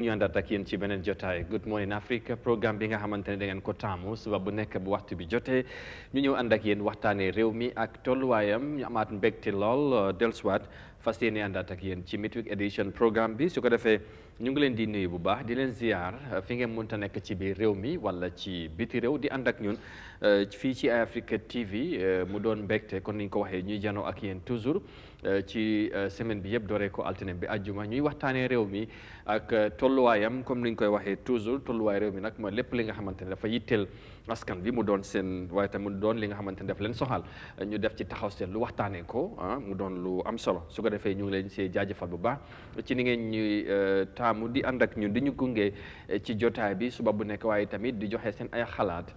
ñu àndaat ak yéen ci beneen jotaay Good Morning Africa programme bi nga xamante ne da ngeen ko taamu suba bu nekk bu waxtu bi jotee ñu ñëw ànd ak yéen waxtaanee réew mi ak tolluwaayam ñu amaat mbégte lool dellusiwaat fas yéene àndaat ak yéen ci midweek edition programme bi su ko defee ñu ngi leen di nuyu bu baax di leen ziar fi ngeen mënta nekk ci biir réew mi wala ci biti réew di ànd ak ñun fii ci Eyeafrica TV mu doon mbégte kon ni ñu ko waxee ñuy janoo ak yéen toujours ci semaine bi yëpp dooree ko altine bi àjjuma ñuy waxtaanee réew mi ak tolluwaayam comme ni ñu koy waxee toujours tolluwaay réew mi nag mooy lépp li nga xamante ne dafa yitteel askan bi mu doon seen waaye tamit mu doon li nga xamante ne daf leen soxal ñu def ci taxaw seen lu waxtaanee ko mu doon lu am solo su ko defee ñu ngi leen see jaajëfal bu baax ci ni ngeen ñuy taamu di ànd ak ñun di ñu gunge ci jotaay bi suba bu nekk waaye tamit di joxe seen ay xalaat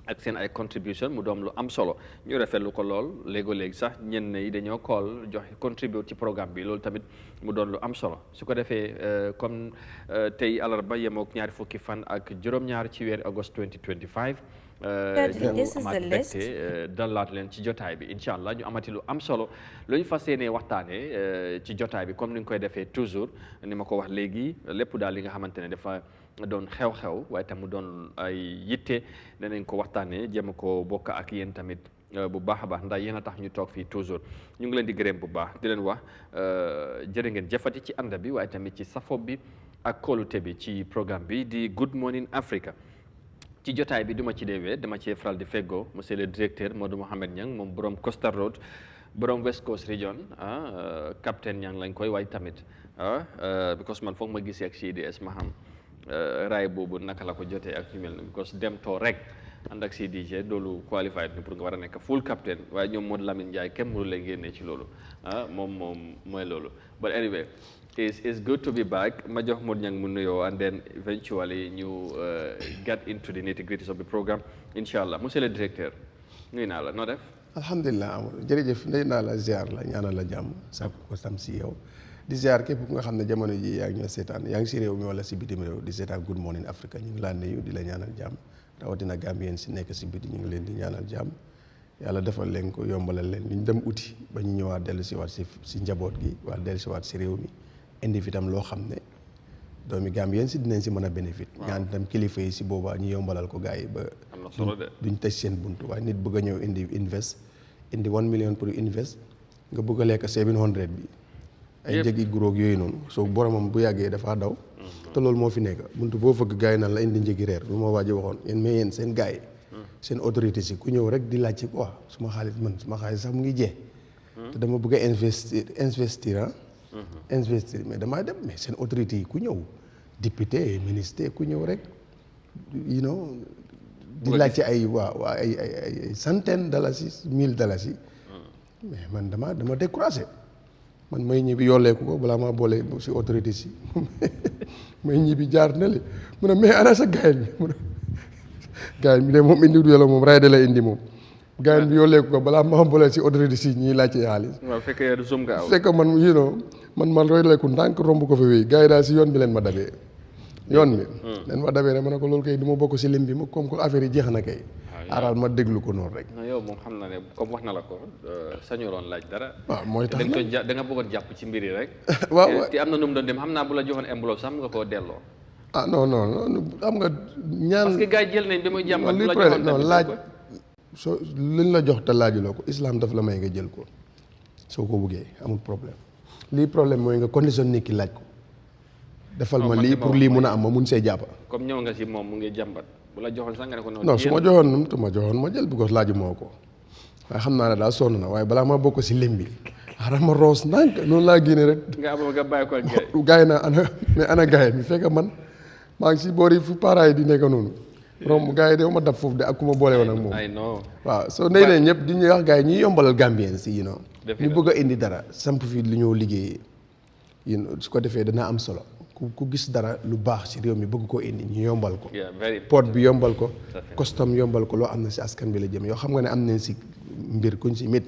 ak seen ay contribution mu doom lu am solo ñu rafetlu ko lool léego-léegi sax ñenn yi dañoo call joxe contribute ci programme bi loolu tamit mu doon lu am solo su ko defee comme tey alarba yemook ñaari fukki fan ak juróom-ñaar ci weeru august 2025 ñu amaat mbégte dalaat leen ci jotaay bi incha allah ñu amati lu am solo lu ñu fas yéenee waxtaanee ci jotaay bi comme ni ñu koy defee toujours ni ma ko wax léegi lépp daal li nga xamante ne dafa doon xew-xew waaye tam mu doon ay yitte danañ ko waxtaanee jéem ko bokk ak yéen tamit bu baax a baax ndax yéen a tax ñu toog fii toujours ñu ngi leen di gërëm bu baax di leen wax jërë ngeen jëfati ci ànd bi waaye tamit ci safo bi ak kóolute bi ci programme bi di Good Morning Africa ci jotaay bi duma ci deewee dama cee faral di feggoo monsieur le directeur Modou Mohamed Niang moom borom Costa Road borom West Coast Region capitaine Niang lañ koy waay tamit because man foog ma gisee ak CDS ma xam raay boobu naka la ko jotee ak ñu mel ne because dem too rek ànd ak CDG loolu qualified ni pour nga war a nekk full captain waaye ñoom Modou Lamine Ndiaye kenn mënu leen génnee ci loolu moom mooy loolu but anyway it's good to be back ma jox Modou Niang mu nuyoo and then eventually ñu get into the nitty-gritties of the programme inshallah monsieur le directeur nuyu naa la noo def alhamdulilah Amadou jërëjëf nuyu naa la ziar la ñaanal la jàmm sàkku ko sam si yow di ziar képp ku nga xam ne jamono ji yaa ngi ñoo seetaan yaa ngi si réew mi wala si bitim réew di seetaan Good Morning Africa ñu ngi laa nuyu di la ñaanal jàmm rawatina Gambien si nekk si biti ñu ngi leen di ñaanal jàmm yàlla defal leen ko yombalal leen ñu dem uti ba ñu ñëwaat dellu si waat si njaboot gi waa dellu si waat si réew mi indi fi tam loo xam ne doomi Gambien si dinañ si mën a bénéfice ñaan itam kilifa yi si boobaa ñu yombalal ko gars yi ba duñ tëj seen buntu waaye nit bëgg a ñëw indi 1 million pour invest nga bëgg a lekk 700 bi ay njëgi guróog yooyu noonu soo boromam bu yàggee dafa daw te loolu moo fi nekk buntu boo fëgg gars yi naan la indi njëgi reer lu ma waaji waxoon yéen mais yéen seen gars yi seen autorité si ku ñëw rek di laaj ci quoi suma xaalis sax mu ngi jeex te dama bëgg a investir mais damay dem mais seen autorité yi ku ñëw député ministre ku ñëw rek di laaj ci ay ay centaine dalasi 1000 dalasi mais man dama découragé man may ñibbi yolleeku ko balaa maa boole si autorité si may ñibbi jaar na le mu ne mais ana sa gayen bi mu ne gayen bi de moom indi du yàlla moom raay de la indi moom gayen bi yolleeku ko balaa maa boole si autorité si ñiy laajte xaalis fekk man man roy leeku ndànk romb ko fa wéy gars yi daal si yoon bi leen ma dabee leen ma dabee rek ma ne ko loolu kay du ma bokk si lim bi ma comme que affaire yi jeex na kay aaral ma déglu ko noonu rek. non yow moom xam na ne comme wax na la ko sañuroon laaj dara. waaw mooy tax da nga bëggoon jàpp ci mbir yi rek. waaw te am na nu mu doon dem xam naa bu la joxoon enveloppe sax nga koo delloo. non xam nga ñaan. parce que gars yi jël nañ ba muy jàmbat bu la joxoon non laaj soo luñ la jox te laajuloo ko islam daf la may nga jël ko soo ko bëggee amul problème lii problème mooy nga condition nit ki laaj ko. defal ma lii pour lii mun a am ma mun see jàppa. comme ñëw nga si moom mu ngi jàmbat. bu la joxoon sax nga ne ko non su ma joxoon ma jël because laaju moo ko waaye xam naa ne daal sonn na waaye balaa ma bokk si lim bi xaaral ma roos ndànk noonu laa génne rek. nga bàyyi ko ak gars yi naa ana gars yi mi fekk man maa ngi si boori fu parents yi di nekk noonu. romb gars yi de ma dab foofu de ak ku ma boole woon ak moom. waaw soo ndey ne ñëpp di ñuy wax gars yi ñuy yombalal Gambien si ñu bëgg a indi dara samp fii li ñoo liggéeyee su ko defee dana am solo. ku gis dara lu baax ci réew mi bëgg koo indi ñu yombal ko port bi yombal ko custom yombal ko loo am na si askan bi la jëm yoo xam nga ne am nañ si mbir kuñ si mit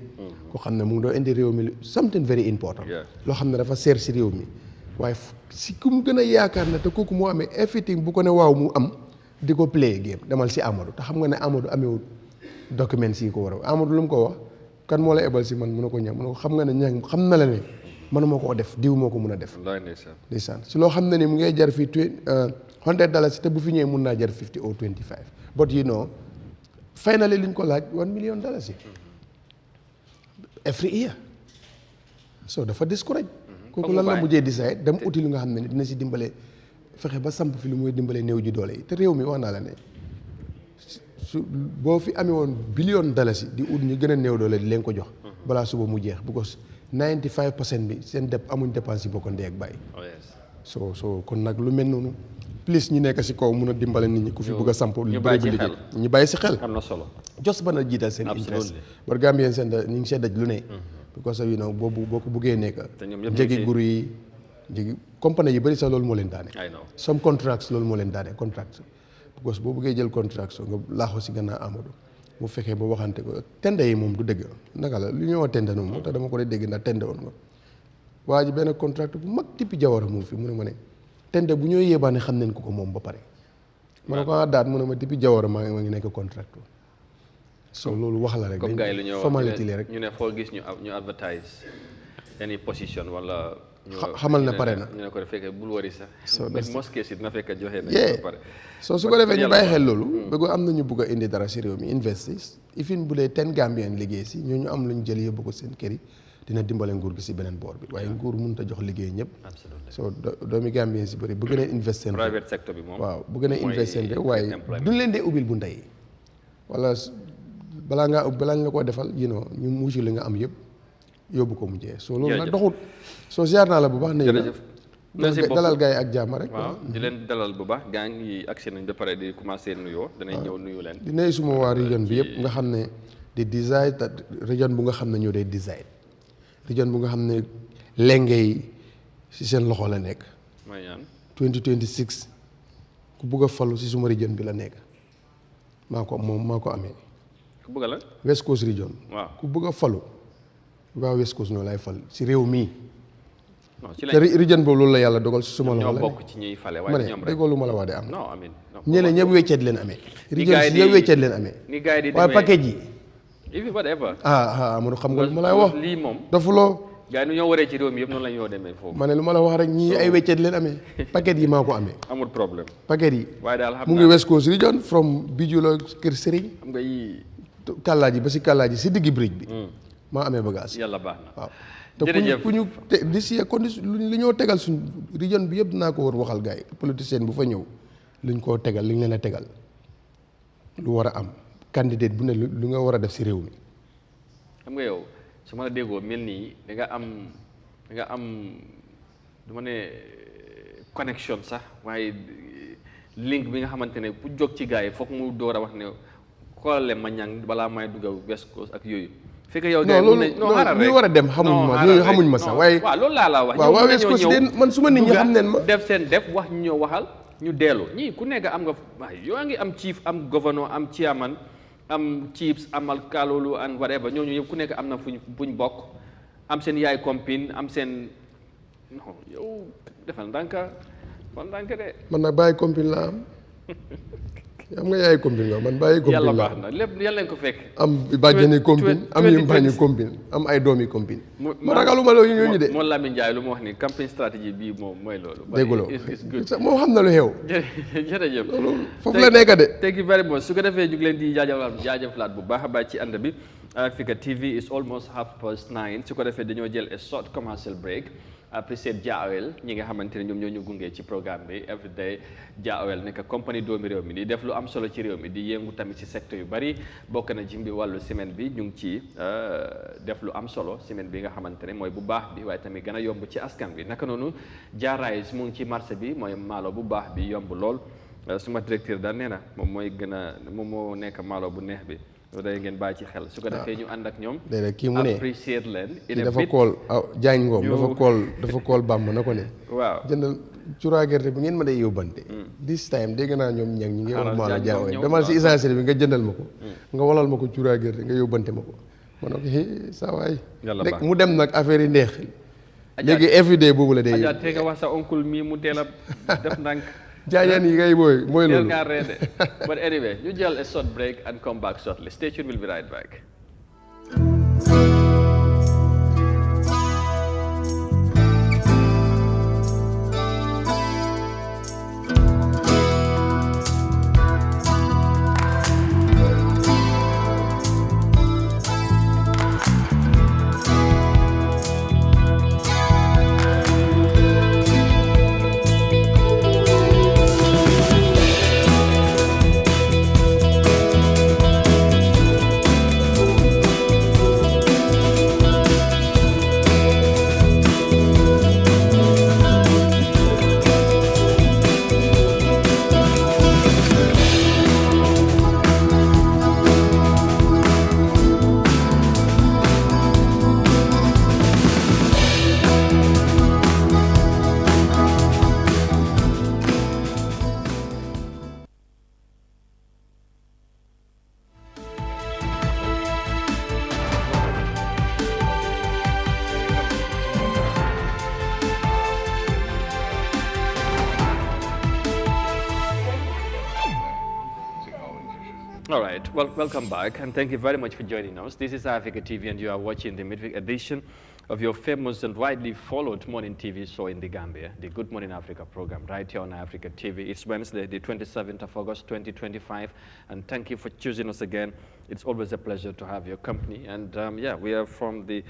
koo xam ne mu ngi doon indi réew mi something very important loo xam ne dafa seer si réew mi waaye si ku mu gën a yaakaar ne te kooku moo amee everything bu ko ne waaw mu am di ko play game demal si Amadou te xam nga ne Amadou amewul documents yi ko war a Amadou lu mu ko wax kan moo la ebal si man mu ne ko ñam mu ne ko xam nga ne ñang xam na la ne mënuma koo def diw moo ko mun a def ndeysaan si loo xam ne ni mu ngay jar fii $100 te bu fi ñëwee mun naa jar 50 or 25 but you know finally liñ ko laaj $1 million every year so dafa discourage kooku lan la mujjee decide dem uti lu nga xam ne ni dina si dimbale fexe ba samp fi lu muy dimbale néew ji doole yi te réew mi wax naa la ne su boo fi amee woon $1 billion di ut ñu gën a néew doole di leen ko jox balaa suba mu jeex because 95% bi seen amuñ dépense yi bokk ndey ak bàyyi so kon nag lu mel noonu plus ñu nekk si kaw mun a dimbale nit ñi ku fi bëgg a samp lu bëri bu liggéey ñu bàyyi si xel am na solo jos ba na jiital seen interest bar Gambien seen ñu ngi see daj lu ne because you know boo ko buggee nekk njëgi guru yi njëgi compagnie yi bëri sax loolu moo leen daane some contracts loolu moo leen daane contract because boo bëggee jël contract so nga laaxoo si gannaaw Amadou mu fexee ba waxante ko tende yi moom du dëgg naka la lu ñëw tende noonu moo tax dama ko dee dégg ndax tende woon nga waa ji benn contract bu mag tippi Jawara mu fi mu ne ma ne tende bu ñoo yéebaane xam nañ ko moom ba pare ma ne ko daat mu ne ma tippi Jawara maa ngi nekk contract so loolu wax la rek comme gars yi lu ñëw formalité li rek ñu ne foo gis ñu advertise any position wala xamal na pare na ñu ne ko fekkee bul wari sax mosquée si dina fekk joxe na ba pare so su ko defee ñu bàyyi xel loolu bëgg am na ñu bëgg a indi dara si réew mi investis ifin bu dee 10 Gambien liggéey si ñooñu am lu ñu jël yóbbu ko seen kër yi dina dimbale nguur gi si beneen boor bi waaye nguur mënut a jox liggéey ñëpp so doomi Gambien si bëri bëgg na invest seen private sector bi moom waaw bëgg na invest seen réew waaye duñ leen dee ubbil bu ndey wala balaa ñu la ko defal ñu muusi li nga am yëpp yóbbu ko mu jee so loolu nag doxul so ziar naa la bu baax ne dalal gars yi ak jàmm rek waaw di leen dalal bu baax gaa ngi agsi nañ ba pare di commencé nuyoo danañ ñëw nuyu leen di nuyu suma waa région bi yëpp nga xam ne di design région bu nga xam ne ñoo day design région bu nga xam ne lenge yi si seen loxo la nekk mooy ñaan 2026 ku bugg a falu si suma région bi la nekk maa ko amee ku bëgg la West Coast region waaw ku bëgg a falu waa West Coast ñoo lay fal si réew mii te région boobu loolu la yàlla dogal si suma loxo la ñoo bokk ci ñuy fale ma ne déggoo lu ma la wax de am non amiin ñeneen ñëpp wecceet leen amee région si ñëpp wecceet leen amee ni gars yi di waaye paquet yi whatever Amadou xam nga lu ma lay wax lii moom dafuloo gars yi nu ñoo waree ci réew mi yëpp noonu la ñoo demee foofu ma ne lu ma la wax rek ñii ay wecceet leen amee paquet yi maa ko amee amul problème paquet yi waaye daal xam mu ngi West Coast region from Bijula Kër Serigne xam nga yi kàllaaji ba si kàllaaji si diggi bridge bi maa amee bagage yàlla baax na waaw te ku ñu di si condition li ñoo tegal suñ région bi yëpp dinaa ko war waxal gars yi politicien bu fa ñëw luñ koo tegal li ñu leen a tegal lu war a am candidate bu ne lu nga war a def si réew mi xam nga yow su ma la déggoo mel nii da nga am du ma ne connexion sax waaye link bi nga xamante ne bu jóg ci gars yi foog mu door a wax ne xoolale ma ñang balaa may dugg West Coast ak yooyu fekk yow gars yi ñu war a dem xamuñ ma sax waaye waaw loolu laa la wax waaw West Coast man su ma nit ñi xam neen ma def seen def wax ñu ñëw waxal ñu dellu ñii ku nekk am nga waaye yoo ngi am chief am governor am chairman am chiefs amal kaloolu and whatever ñooñu yëpp ku nekk am na fuñ bokk am seen yaay compine am seen non yow defal ndànk de man nag bàyyi compine la am nga yaay compine nga man bàyyi compine yàlla baax na lépp yàlla leen ko fekk am bàjjani compine am yu bañu compine am ay doomi compine ma ragaluma loolu ñooñu de moom Lamine Ndiaye lu ma wax ni campagne stratégie bii moom mooy loolu dégguloo moo xam na lu xew jërëjëf loolu foofu la nekk de thank you very much su ko defee ñu ngi leen di jaajëfalaat bu baax a baax ci ànd bi Eyeafrica TV is almost 9:30 su ko defee dañoo jël a short commercial break appreciate Jaawel ñi nga xamante ne ñoom ñoo ñu gungee ci programme bi everyday Jaawel nekk compagnie doomi réew mi di def lu am solo ci réew mi di yëngu tamit ci secteur yu bari bokk na ci wàllu semaine bi ñu ngi ci def lu am solo semaine bi nga xamante ne mooy bu baax bi waaye tamit gën a yomb ci askan bi naka noonu jaaraay mu ngi ci marché bi mooy maalo bu baax bi yomb lool suma directeur daal nee na moom moo nekk maalo bu neex bi day ngeen bàyyi ci xel su ko defee ñu ànd ak ñoom déedéet kii mu ne apprécier leen dafa jaañ ngoom dafa kool bàmb na ko ne waaw jëndal curaa gerte bi ngeen ma day yóbbante this time dégg naa ñoom ñi ngi wax maalo jaawee demal si essentiel bi nga jëndal ma ko nga walal ma ko curaa gerte nga yóbbante ma ko ma ne ko saa waay rek mu dem nag affaire yi neex léegi everyday boobu la day Adja te nga wax sa oncle mii mu teel a def ndànk jaajaan yi ngay mooy loolu but anyway ñu jël a short break and come back shortly. Stay tuned, we'll be right back. All right, well, welcome back, and thank you very much for joining us. This is Eyeafrica TV, and you are watching the midweek edition of your famous and widely followed morning TV show in the Gambia, the Good Morning Africa program, right here on Eyeafrica TV. It's Wednesday, the 27th of August, 2025, and thank you for choosing us again. It's always a pleasure to have your company, and yeah, we are from the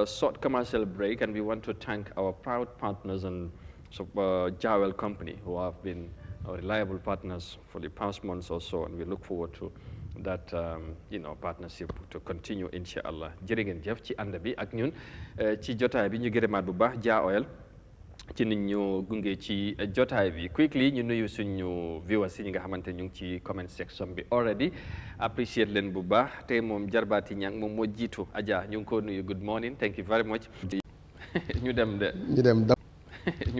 short commercial break, and we want to thank our proud partners and Jawel Company, who have been our reliable partners for the past months or so, and we look forward to that partnership to continue inshallah. Jërë ngeen jëf ci ànd bi ak ñun ci jotaay bi ñu gërëmaat bu baax Jah Oil ci nit ñu gunge ci jotaay bi. Quickly ñu nuyu suñu viewers yi ñi nga xamante ñu ngi ci comment section bi already appreciate leen bu baax te moom jarbaati ñang moom moo jiitu Adja ñu ngi ko nuyu good morning, thank you very much. ñu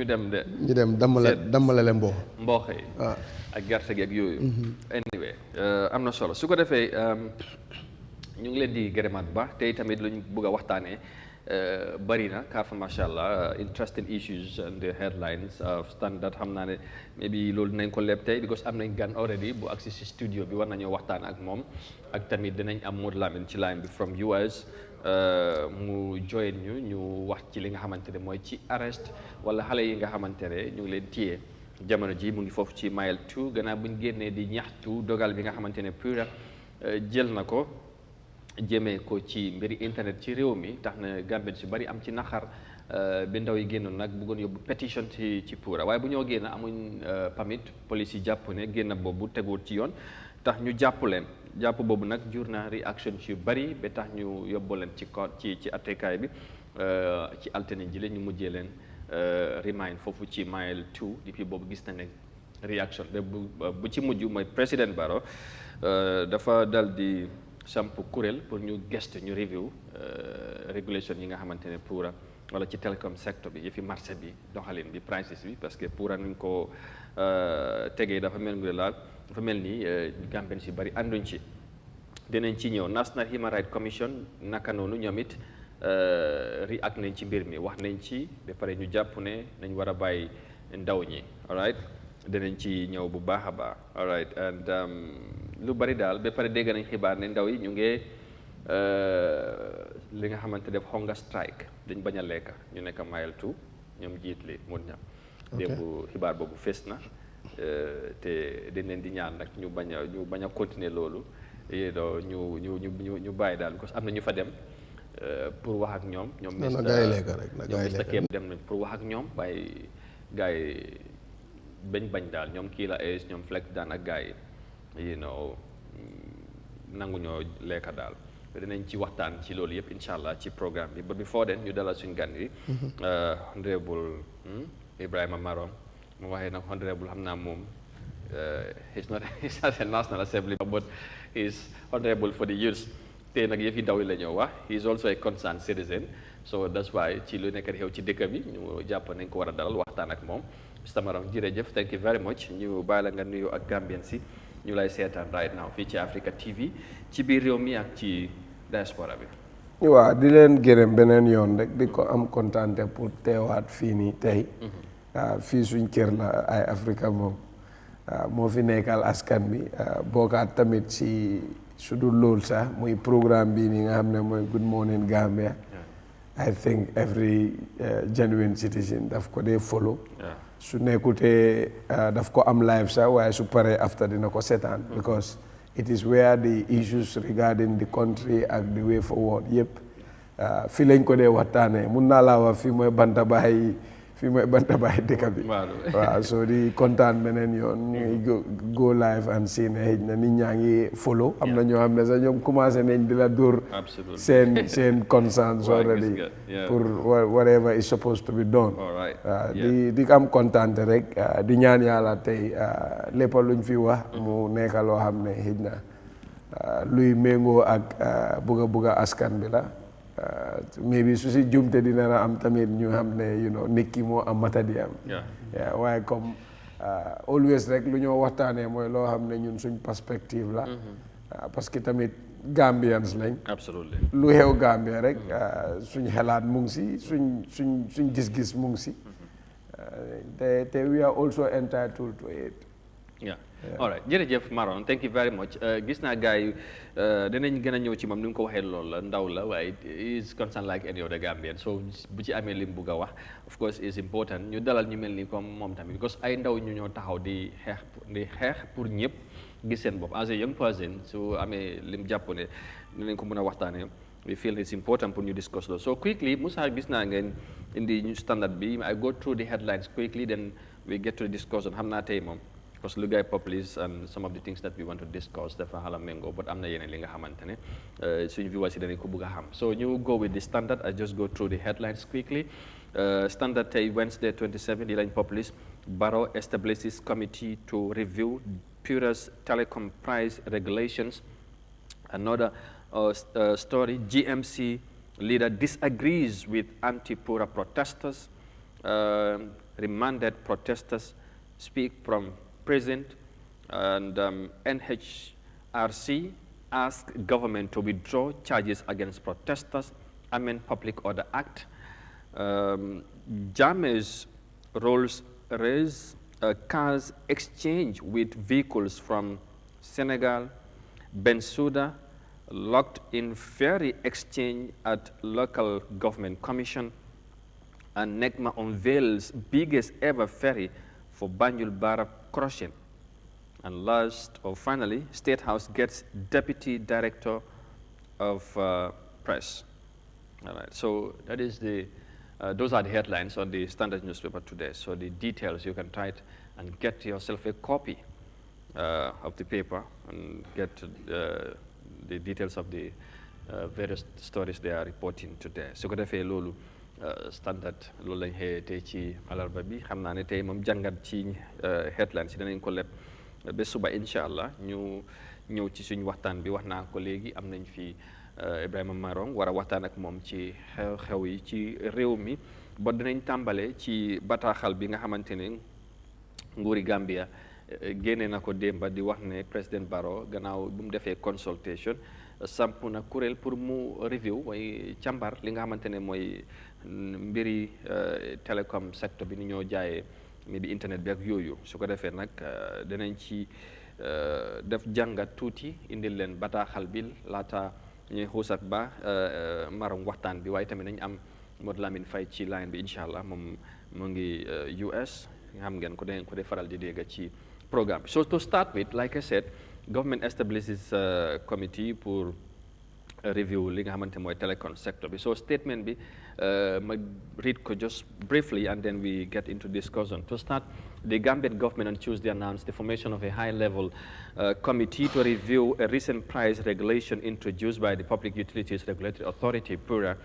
dem dammalale mboox yi ak gerte gi ak yooyu. Anyway am na solo su ko defee ñu ngi leen di gërëmaat bu baax tey tamit luñ bëgg a waxtaanee bari na kaafa macha allah interesting issues and the headlines of standard xam naa ne maybe loolu dinañ ko leb tey because am nañ gan already bu agsi si studio bi war nañoo waxtaan ak moom ak tamit dinañ am Modou Lamine ci line bi from US mu join ñu wax ci li nga xamante ne mooy ci arrest wala xale yi nga xamante ne ñu ngi leen téye jamono ji mu ngi foofu ci mile 2 gannaaw bu ñu génnee di ñaxtu dogal bi nga xamante ne pura jël na ko jëmee ko ci mbiri internet ci réew mi tax na Gambien si bari am ci naxar bi ndaw yi génnoon nag bëggoon yóbbu pétition ci pura waaye bu ñoo génn amuñ permit police yi jàpp ne génn boobu teguwul ci yoon tax ñu jàpp leen jàpp boobu nag jur na réaction yu bari ba tax ñu yóbbu leen ci attekaay bi ci altine ji la ñu mujjee leen remind foofu ci mile 2 depuis boobu gis na ne réaction bu ci mujj mooy président Barrow dafa dal di samp kuréel pour ñu gestu ñu review régulation yi nga xamante ne pour wala ci Telecom secteur bi yëfi marché bi doxalin bi prices bi parce que pour nuñ ko tegee dafa mel ni Gambien si bari ànduñ ci dinañ ci ñëw National Human Rights Commission naka noonu ñoom it react nañ ci mbir mi wax nañ ci ba pare ñu jàpp ne nañ war a bàyyi ndaw ñi all right dinañ ci ñëw bu baax a baax all right and lu bari daal ba pare dégg nañ xibaar ne ndaw yi ñu ngi li nga xamante def hunger strike dañ bañ a lekk ñu nekk mile 2 ñoom jiit li mun ñam démb xibaar boobu fees na te dañ leen di ñaan nag ñu bañ a continuer loolu ñu bàyyi daal parce que am na ñu fa dem pour wax ak ñoom Mr Kemp dem nañ pour wax ak ñoom waaye gars yi bañ daal ñoom kii la Ace ñoom Flex daan ak gars yi nangu ñoo lekka daal dinañ ci waxtaan ci loolu yëpp incha allah ci programme bi but before then ñu dalal suñu gan yi honorable Ibrahima Marom mu waxee nag honorable xam naa moom he's not a National Assembly but he's honorable for the youth te nag yëf yi ndaw yi la ñoo wax he is also a concerned citizen so that's why ci lu nekk xew ci dëkk bi ñu jàpp nañ ko war a dalal waxtaan ak moom Mr Marom jërëjëf thank you very much ñu bàyyi la nga nuyu ak Gambien si ñu lay seetaan right now fii ci Africa TV ci biir réew mi ak ci diaspora bi. waaw di leen gërëm beneen yoon rek di ko am kontaante pour teewaat fii nii tey. fii suñ kër la Eyeafrica moom moo fi nekkal askan bi bokkaat tamit si su dul lool sax muy programme bii nii nga xam ne mooy Good Morning Gambia. I think every genuine citizen daf ko dee follow. su nekkutee daf ko am live sax waaye su paree after dina ko seetaan because it is where the issues regarding the country ak the way forward yëpp fii lañ ko dee waxtaanee mun naa laa wax fii mooy bantabaay dëkk bi waaw so di kontaan beneen yoon ñuy go live and see ne xëy na nit ñaa ngi follow am na ñoo xam ne sax ñoom commencé nañ di la dóor seen concerns already pour whatever is supposed to be done di am kontaante rek di ñaan yàlla tey lépp luñ fi wax mu nekk loo xam ne xëy na luy méngoo ak bugga askan bi la maybe su si jumte dina la am tamit ñu xam ne nit ki moo am matadi am waaye comme always rek lu ñoo waxtaanee mooy loo xam ne ñun suñ perspective la parce que tamit Gambians lañ lu xew Gambia rek suñ xelaat mu ngi si suñ gis-gis mu ngi si te we are also entitled to it Yeah. All right. Jërëjëf Maron, thank you very much. Gis naa gars yi dinañ gën a ñëw ci moom ni nga ko waxee loolu la ndaw la waaye is concerned like any other Gambian. So bu ci amee lim bugg a wax of course is important ñu dalal ñu mel ni comme moom tamit because ay ndaw ñu ñoo taxaw di xeex pour ñëpp gis seen bopp as a young person su amee lim jàpp ne dinañ ko mën a waxtaanee. We feel it's important pour ñu discuss loolu. So quickly Moussa gis naa ngeen indi ñu standard bi I go through the headlines quickly then we get to the discussion xam naa tey moom. Because lu gaay populist and some of the things that we want to discuss dafa xala mengo but am na yeneen li nga xamante ne suñu viewers yi dañu ko bëgg a xam so ñu go with the standard I just go through the headlines quickly standard tey Wednesday 27 di lañ populist Barrow establishes committee to review Pura's telecom price regulations. Another story, GMC leader disagrees with anti-Pura protesters. Remanded protesters speak from prison, and NHRC asked government to withdraw charges against protesters, amend Public Order Act. Jammeh's rolls raise cars exchange with vehicles from Senegal, Bensouda, locked in ferry exchange at local government commission, and NECMA unveils biggest ever ferry for Banjul Barra crossing. And last or finally, State House gets Deputy Director of Press. All right, so that is the, those are the headlines on the Standard newspaper today. So the details, you can try it and get yourself a copy of the paper and get the details of the various stories they are reporting today. So ko defee loolu standard loolu lañ xëyee tey ci alarba bi xam naa ne tey moom jàngat ci headlines yi danañ ko leb ba suba incha allah ñu ñëw ci suñu waxtaan bi wax naa ko léegi am nañ fi Ibrahima Marong war a waxtaan ak moom ci xew-xew yi ci réew mi ba dinañ tàmbale ci bataaxal bi nga xamante ne nguuri Gambia génne na ko démba di wax ne président Barrow gannaaw bu mu defee consultation samp na kuréel pour mu review mooy càmbar li nga xamante ne mooy mbiri télécom secteur bi ni ñoo jaayee mi bi internet bi ak yooyu su ko defee nag dinañ ci def jàngat tuuti indil leen bataaxal bi laata ñuy xuus ak ba maram waxtaan bi waaye tamit nañ am Modou Lamine Faye ci line bi incha allah moom mu ngi US xam ngeen ko dangeen ko dee faral di dégg ci programme. So to start with, like I said, government establishes a committee pour review li nga xamante mooy telecom sector bi. So statement bi ma read ko just briefly and then we get into discussion. To start, the Gambian government on Tuesday announced the formation of a high-level committee to review a recent price regulation introduced by the Public Utilities Regulatory Authority, PURA.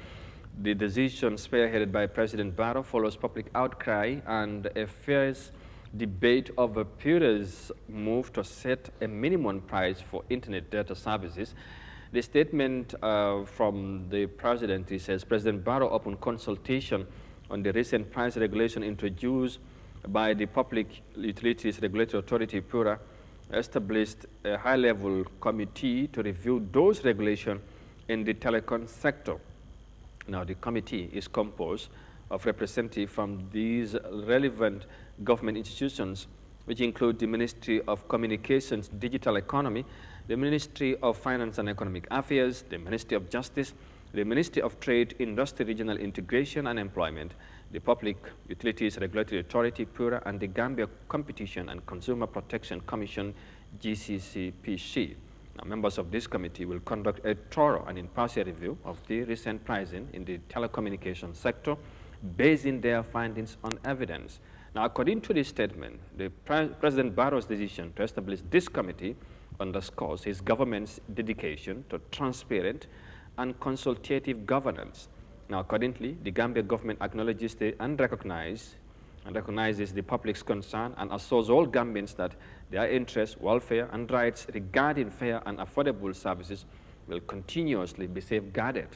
The decision, spearheaded by President Barrow, follows public outcry and a fierce debate over PURA's move to set a minimum price for internet data services. The statement from the presidency says President Barrow opened consultation on the recent price regulation introduced by the Public Utilities Regulatory Authority, PURA, established a high-level committee to review those regulations in the telecom sector. Now, the committee is composed of representatives from these relevant government institutions, which include the Ministry of Communications, Digital Economy, the Ministry of Finance and Economic Affairs, the Ministry of Justice, the Ministry of Trade, Industry, Regional Integration and Employment, the Public Utilities Regulatory Authority, PURA, and the Gambia Competition and Consumer Protection Commission, GCCPC. Now, members of this committee will conduct a thorough and impartial review of the recent pricing in the telecommunications sector, basing their findings on evidence. Now, according to this statement, the President Barrow's decision to establish this committee underscores his government's dedication to transparent and consultative governance. Now, accordingly, the Gambia government acknowledges and recognizes the public's concern and assures all Gambians that their interests, welfare, and rights regarding fair and affordable services will continuously be safeguarded.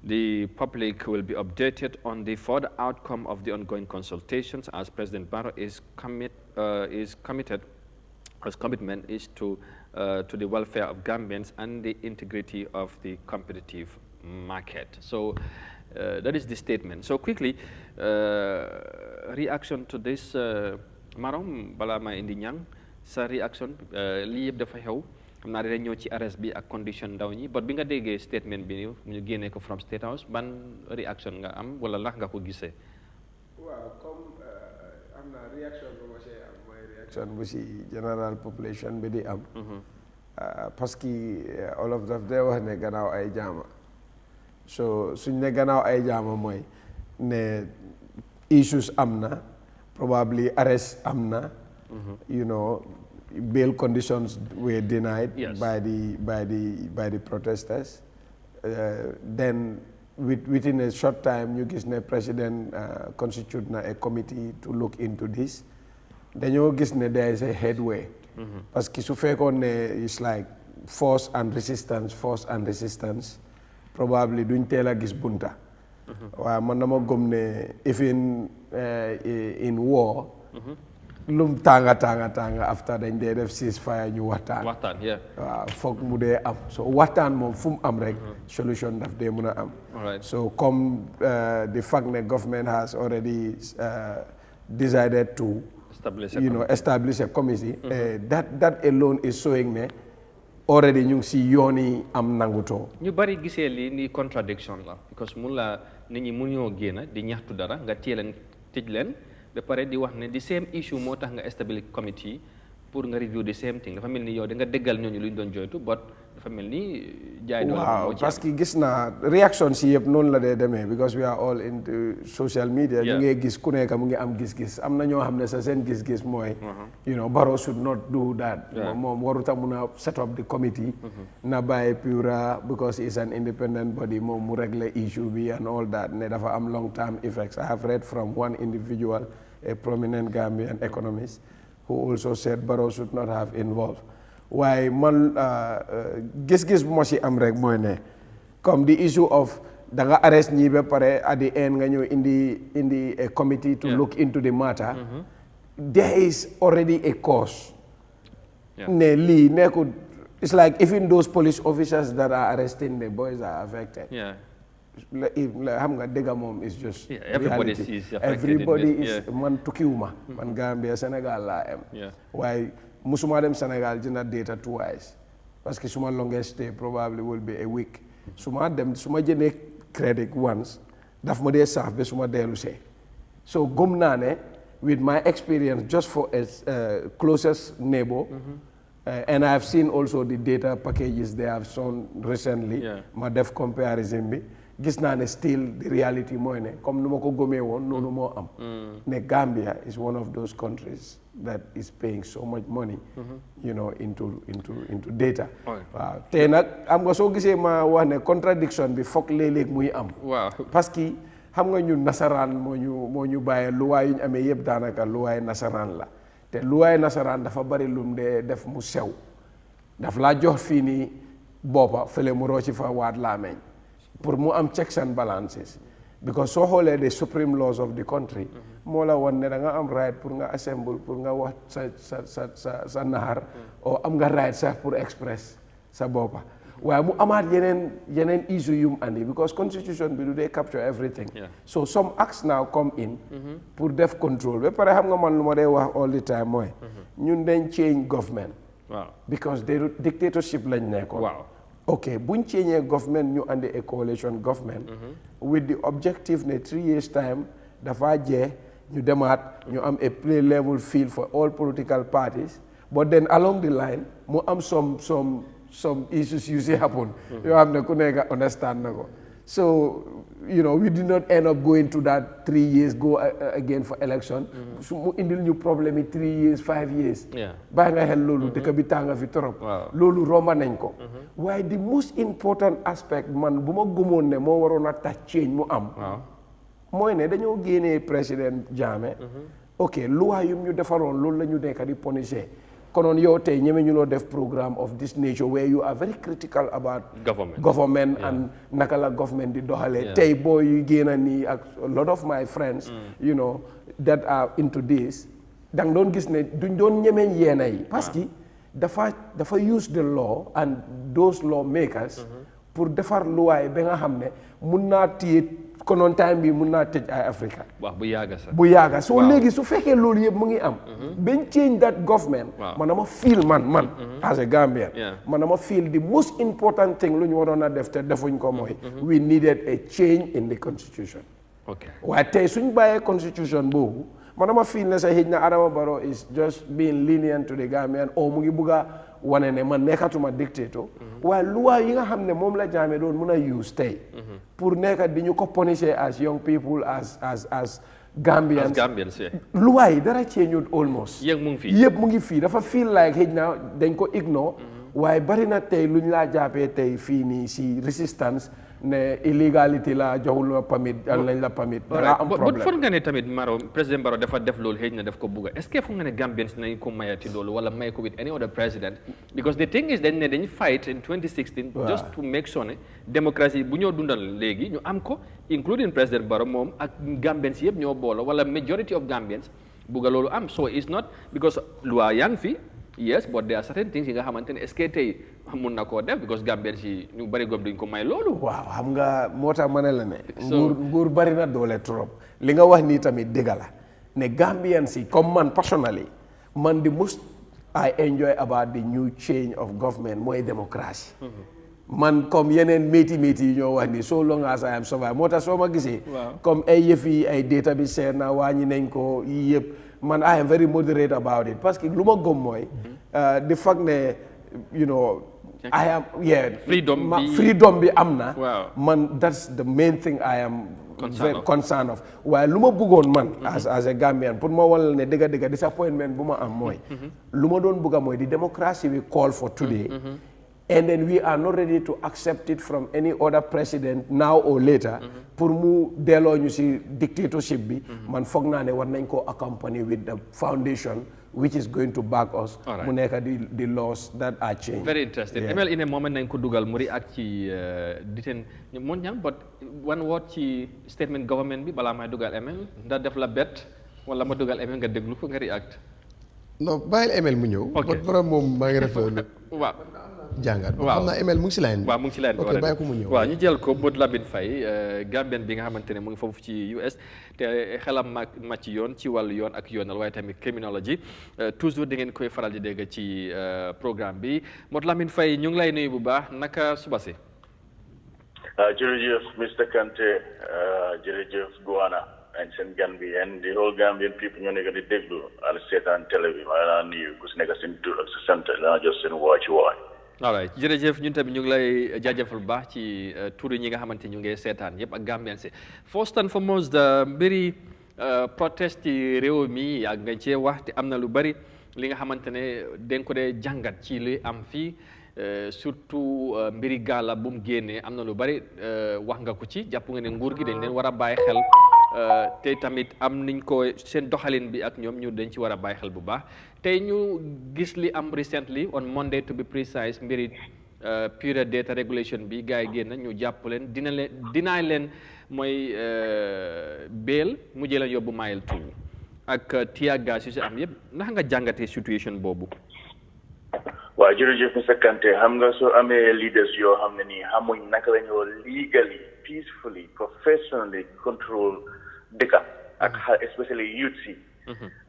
The public will be updated on the further outcome of the ongoing consultations as President Barrow is committed. His commitment is to the welfare of Gambians and the integrity of the competitive market. So that is the statement. So quickly, reaction to this Marom balaa maa indi ñang sa réaction lii yëpp dafa xew xam naa dinañ ñëw ci arrest bi ak condition ndaw ñi but bi nga déggee statement bi ni ñu génnee ko from State House ban réaction nga am wala lax nga ko gisee. waaw comme am na réaction bu ma see am mooy réaction bu si general population bi di am. parce que olof daf dee wax ne gannaaw ay jaama so suñ ne gannaaw ay jaama mooy ne issues am na probably arrest am na. you know bail conditions were denied. Yes. by the protesters. Then within a short time ñu gis ne président constitute na a committee to look into this. Dañoo gis ne there is a headway. parce que su fekkoon ne it's like force and resistance probably duñ teel a gis bunta. waaw man dama gëm ne even in war. lum tàng after dañ dee def ceasefire ñu waxtaan. waaw foog mu dee am so waxtaan moom fu mu am rek. solution daf dee mun a am. so comme the fact ne government has already decided to. establish a committee. That alone is showing ne already ñu ngi si yoon yi am nangutoo. ñu bari gisee lii ni contradiction la because mun la nit ñi mun ñoo génn di ñaxtu dara nga téye leen tëj leen ba pare di wax ne the same issue moo tax nga establish committee pour nga review the same thing dafa mel ni yow da nga déggal ñooñu lu ñu doon joytu but dafa mel ni jaay doole waaw parce que gis naa réaction si yëpp noonu la dee demee because we are all into social media. ñu ngi gis ku nekk mu ngi am gis-gis am na ñoo xam ne sa seen gis-gis mooy. Barrow should not do that. moom warut a mun a set up the committee. na bàyyi Pura because it's an independent body moom mu régler issue bi and all that ne dafa am long term effects. I have read from one individual a prominent Gambian economist who also said Barrow should not have involved. waaye man gis-gis bu ma si am rek mooy ne comme the issue of da nga arrest ñii ba pare at the end nga ñëw indi a committee to look into the matter. There is already a cause. ne lii nekkul it's like even those police officers that are arresting the boys are affected. xam nga dëgg moom is just everybody is man tukkiwuma man Gambia Sénégal laa am waaye musuma dem Sénégal jënd data twice parce que suma longest stay probably will be a week suma jëndee credit once daf ma dee saaf ba suma dellu see so gëm naa ne with my experience just for as closest neighbor and I have seen also the data packages they have shown recently ma def comparison bi gis naa ne still the reality mooy ne comme nu ma ko gëmee woon noonu moo am ne Gambia is one of those countries that is paying so much money into data waaw te nag am nga soo gisee ma wax ne contradiction bi foog léeg-léeg muy am parce que xam nga ñun nasaraan moo ñu bàyyee luwaay yu ñu amee yëpp daanaka luwaay nasaraan la te luwaay nasaraan dafa bari lum de def mu sew daf laa jox fii nii boppa fële mu rocci fa waat laa meñ pour mu am checks and balances because soo xoolee the supreme laws of the country moo la wan ne da nga am right pour nga assemble pour nga wax sa naxar o am nga right sax pour express sa boppa waaye mu amaat yeneen issue yum andi because constitution bi du dee capture everything so some acts now come in pour def control ba pare xam nga man lu ma dee wax all the time mooy ñun dañ change government because dictatorship lañ nekkoon ok buñ ceeñee government ñu andi a coalition government with the objective ne 3 years time dafa jeex ñu demaat ñu am a play level field for all political parties but then along the line mu am some issues yu si happen yoo xam ne ku nekk understand na ko so we did not end up going to that 3 years go again for election su mu indil ñu problème yi 3 years 5 years bàyyi nga xel loolu dëkk bi tànga fi trop loolu romba nañ ko waaye the most important aspect man bu ma gëmoon ne moo waroon a tax change mu am mooy ne dañoo génnee président Jammeh ok loi yum ñu defaroon loolu la ñu nekk di punisher konoon yow tey ñeme ñu loo def programme of this nature where you are very critical about government and naka la government di doxalee tey boo yu génn nii ak a lot of my friends that are into this danga doon gis ne duñ doon ñemeñ yeena yi parce que dafa use the law and those law makers pour defar luwaay ba nga xam ne mun naa téye konoon time bi mun naa tëj Eyeafrica waaw bu yàgga sax bu yàgga soo léegi su fekkee loolu yëpp mu ngi am ben change that government man dama feel man as a Gambian man dama feel the most important thing lu ñu waroon a def te defuñ ko mooy we needed a change in the constitution waaye tey suñ bàyyee constitution boobu man dama feel ne sa xëj na Adama Barrow is just being lenient to the Gambian o mu ngi bugg a wane ne man nekkatuma dictator waaye loi yi nga xam ne moom la Jammeh doon mun a use tey pour nekk di ñu ko punisher as young people as Gambians loi yi dara change almost yëpp mu ngi fii dafa feel like xëj na dañ ko ignore waaye bari na tey luñ laa jàppee tey fii nii si resistance ne illégalité la joxul la permit dal nañ la permit danga am problème foog nga ne tamit président Barrow dafa def loolu xëy na daf ko bugga est-ce que foog nga ne Gambians nañ ko mayati loolu wala may ko with any other president because the thing is dañ ne dañ fight in 2016 just to make sure ne démocratie bu ñoo dundal léegi ñu am ko including président Barrow moom ak Gambians yëpp ñoo boolo wala majority of Gambians bugga loolu am so it's not because loi yaa ngi fi yes but there are certain things yi nga xamante ne est-ce que tey mun na koo def because Gambians yi ñu bëri goom duñ ko may loolu waaw xam nga moo tax ma ne la ne nguur bëri na doole trop li nga wax nii tamit dëgg la ne Gambians yi comme man personally man the most I enjoy about the new change of government mooy démocratie man comme yeneen méti yi ñoo wax ni so long as I am survive moo tax soo ma gisee comme ay yëf yi ay data bi seer na wàññi nañ ko yii yëpp man I am very moderate about it parce que lu ma gëm mooy the fact ne you know I am freedom bi am na man that's the main thing I am concerned of waaye lu ma bëggoon man as a Gambian pour ma wala ne dëgga disappointment bu ma am mooy lu ma doon bëgga mooy the democracy we call for today and then we are not ready to accept it from any other president now or later pour mu delloo ñu si dictatorship bi man foog naa ne war nañ ko accompany with the foundation which is going to back us mu nekk the laws that are changed. Very interesting. ML in a moment nañ ko dugal mu react ci diten mon ñam but one word ci statement government bi balaa may dugal ML ndax def la bet wala ma dugal ML nga déglu ko nga react. non bàyyil ML mu ñëw. ok borom moom maa ngi rafetlu. waaw jàngat. waaw xam naa ML mu ngi si line bi. waaw mu ngi si line bi ok bàyyi ko mu ñëw. waaw ñu jël ko Modou Lamine Faye Gambien bi nga xamante ne mu ngi foofu ci US te xelam màcc yoon ci wàllu yoon ak yoonal waaye tamit criminology toujours di ngeen koy faral di dégg ci programme bi Modou Lamine Faye ñu ngi lay nuyu bu baax naka suba si. jërëjëf Mr Kante jërëjëf Guana and seen Gambia and the whole Gambian people ñoo nekk di déglu al seetaan télé bi maa ngi laa nuyu ku si nekk seen tur ak sa sant laa jox seen wàcc waay. all right jërëjëf ñun tamit ñu ngi lay jaajëfal bu baax ci tur yi ñi nga xamante ñu ngi seetaan yëpp ak Gambian si first and foremost mbiri protest ci réew mi yàgg nga cee wax te am na lu bari li nga xamante ne dañ ko dee jàngat ci li am fii surtout mbiri gaala bu mu génnee am na lu bari wax nga ko ci jàpp nga ne nguur gi dañ leen war a bàyyi xel te tamit am niñ ko seen doxalin bi ak ñoom ñu dañ ci war a bàyyi xel bu baax tey ñu gis li am recently on Monday to be precise mbiri pure data regulation bi gars yi génn ñu jàpp leen dinaay leen mooy bail mu jëleen yóbbu mile 2 ak tear gas yu si am yëpp ndax nga jàngatee situation boobu. waaw jërëjëf Mr Kante xam nga soo amee leaders yoo xam ne nii xamuñ naka la ñoo legally peacefully professionally control dëkka ak especially youth si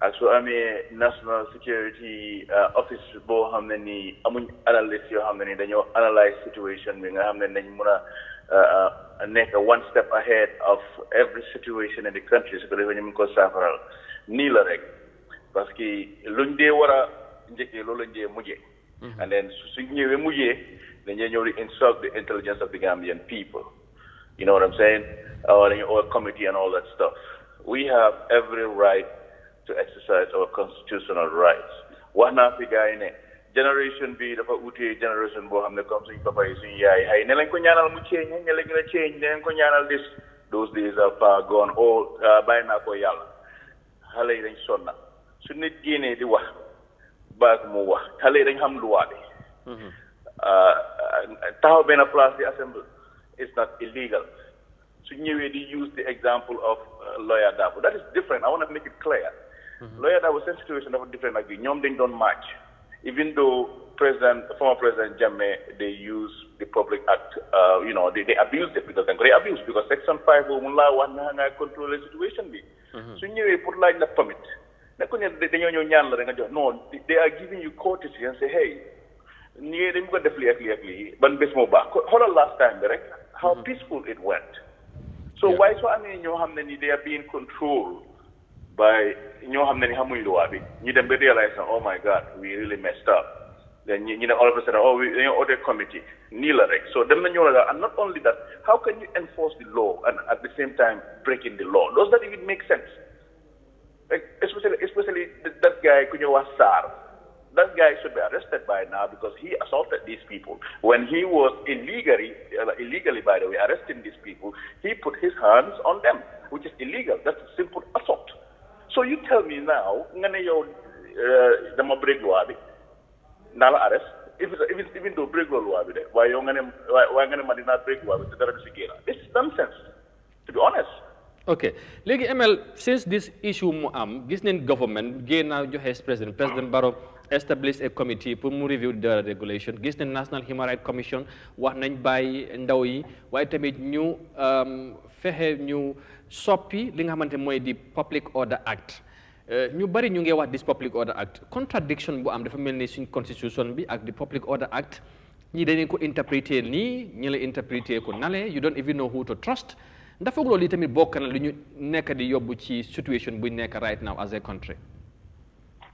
ak soo amee national security office boo xam ne nii amuñ analyst yoo xam ne nii dañoo analyse situation bi nga xam ne nañ mun a nekk one step ahead of every situation in the country su ko defee ñu mun ko saafaral nii la rek parce que luñ dee war a njëkkee loolu lañ dee mujjee and then suñ ñëwee mujjee dañuy ñëw di insult the intelligence of the Gambian people. You know what I'm saying? Or committee and all that stuff. We have every right to exercise our constitutional rights. Wax naa fi gars yi ne generation bi dafa utee generation boo xam ne comme suñ papa yi suñ yaay xëy ne lañ ko ñaanal mu change ne lañ gën a change ne lañ ko ñaanal this those days are far gone all bàyyi naa ko yàlla xale yi dañ sonna su nit génnee di wax baag mu wax xale yi dañ xam luwaa bi taxaw benn place di assemble it's not illegal su ñëwee di use the example of lawyer Darboe that is different I want to make it clear lawyer Darboe seen situation dafa different ak bi ñoom dañ doon march even though former President Jammeh, they use the Public Act, they abused it because they're abused because Section 5 will control the situation. So you put like the permit. No, they are giving you courtesy and say, hey, hold on last time, how peaceful it went. So why so they are being controlled by you then realize, oh my God, we really messed up. Then all of a sudden, audit committee, so them and not only that, how can you enforce the law and at the same time breaking the law? Does that even make sense? Like especially that guy Kunyawa Sar, that guy should be arrested by now because he assaulted these people. When he was illegally by the way, arresting these people, he put his hands on them, which is illegal. That's a simple assault. So you tell me now, the break law, nala arrest. Even though break law, why not break law? It's nonsense, to be honest. Okay. Legi ML, since this issue mu am, gis nañ government gain now Johes President Barrow established a committee pour mu review the regulation. Gis nañ National Human Rights Commission wax nañ bàyyi ndaw yi waaye tamit ñu fexe ñu soppi li nga xamante mooy di Public Order Act. ñu bari ñu ngi wax this Public Order Act contradiction bu am dafa mel ni suñ constitution bi ak the Public Order Act ñi dañu ko interpréter nii ñi la interpréter ko nale you don't even know who to trust. ndax foog loolu tamit bokk na lu ñu nekk di yóbbu ci situation bu nekk right now as a country.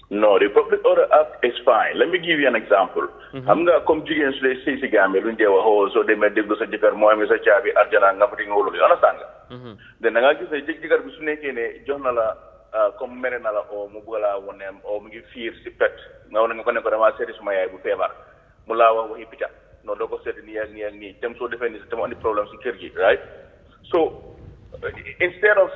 No, the Public Order Act is fine. Let me give you an example. Xam nga comme jigéen su dee sëy si Gambie lu ñu dee wax soo demee déglu sa jëkkër moo amee sa caabi arjana nga fati nga wóolu understand nga. Den da ngaa gis ne jëkkër bi su nekkee ne jox na la comme mere na la o mu bëgg laa wone o mu ngi fiir si pet nga wane nga ko ne ko damaa seeti suma yaay bu feebar mu laa wax waxi picca non doo ko seeti nii ak nii ak nii tem soo defee nii te mu andi problème si kër gi right. So instead of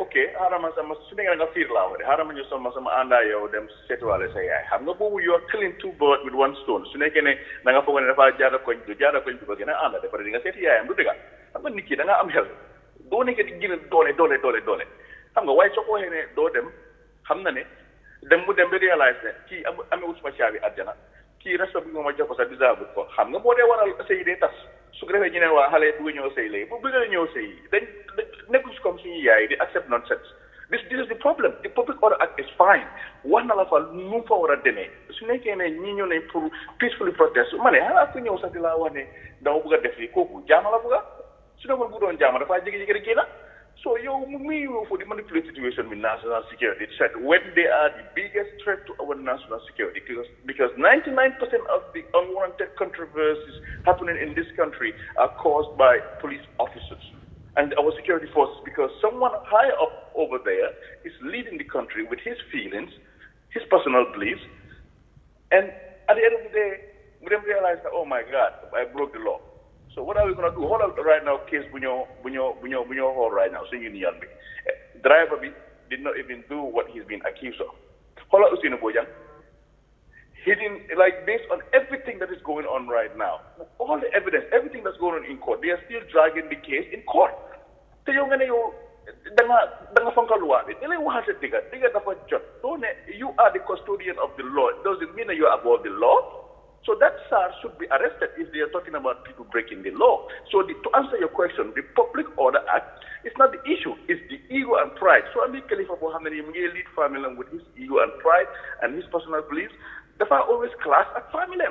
okay, harama sama suninga nga fear law de harama ñu sama anda yow dem setwale say ay xam nga bobu you are killing two birds with one stone su nekké ne da nga foog ne dafa jaada koñ du jaada koñ du ko gëna anda de pare di nga seeti yaayam du dëgga xam nga nit ki da nga am xel doo nekk di gëna doole xam nga waaye soo ko waxee ne doo dem xam na ne dem mu dem ba realize ne kii amee wut suma caabi àjjana kii resto bi nga ma jox ko sa deserve ko xam nga boo dee waral sëy dee tas su ko defee ñu ne waa xale bëgg ñëw sëy léegi bu bëgg ñëw sëy dañ nekku si comme suñu yaay di accept nonsense this is the problem. The Public Order Act is fine wax na la fa nu fa war a demee su nekkee ne ñi ñëw nañ pour peacefully protest ma ne xanaa ku ñëw sax di laa wax ne dama bëgg a def lii kooku jaama la bëgg a su demoon bu doon jaama dafaa jékki-jékki rek kii na so yow muy for the manipulate situation with national security threat when they are the biggest threat to our national security because 99% of the unwanted controversies happening in this country are caused by police officers and our security forces because someone high up over there is leading the country with his feelings, his personal beliefs, and at the end of the day, we then realize that, oh my God, I broke the law. So what are we going to do? Hold on right now, case bunyo hold right now. So you need me. Driver did not even do what he's been accused of. Hold on, Usino Bojan. He didn't, like, based on everything that is going on right now, all the evidence, everything that's going on in court, they are still dragging the case in court. So you are the custodian of the law. Does it mean that you are above the law? So that SAR should be arrested if they are talking about people breaking the law. So to answer your question, the Public Order Act is not the issue, it's the ego and pride. So I'm Khalifa Mohammed, lead family with his ego and pride and his personal beliefs. The far always class at family.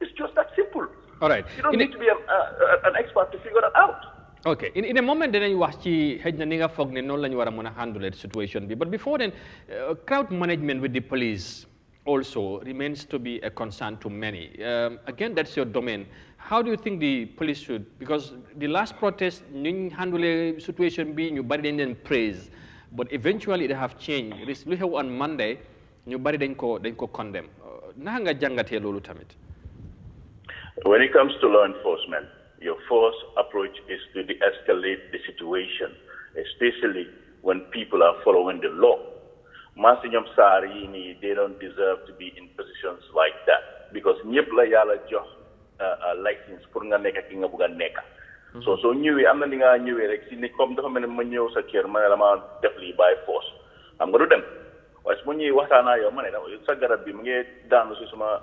It's just that simple. All right. You don't need to be an expert to figure that out. Okay. In a moment, then you watch the head na ninga fog ne non la ñu wara mëna handle the situation. But before then, crowd management with the police also remains to be a concern to many. Again, that's your domain. How do you think the police should? Because the last protest, ñu handle the situation be ñu bari dañ praise, but eventually they have changed. This we have on Monday, ñu bari dañ ko condemn. Naka nga jàngatee loolu tamit? When it comes to law enforcement, your first approach is to de-escalate the situation, especially when people are following the law. They don't deserve to be in positions like that because ñëpp la yàlla jox license pour nga nekk ki nga bëgg a nekk. So ñëwee am na li nga ñëwee rek si ni comme dafa mel ne ma ñëw sa kër ma ne la ma def lii by force xam nga du dem waaye su ma ñëwee waxtaanaa yow ma ne sa garab bi mu ngi daanu si suma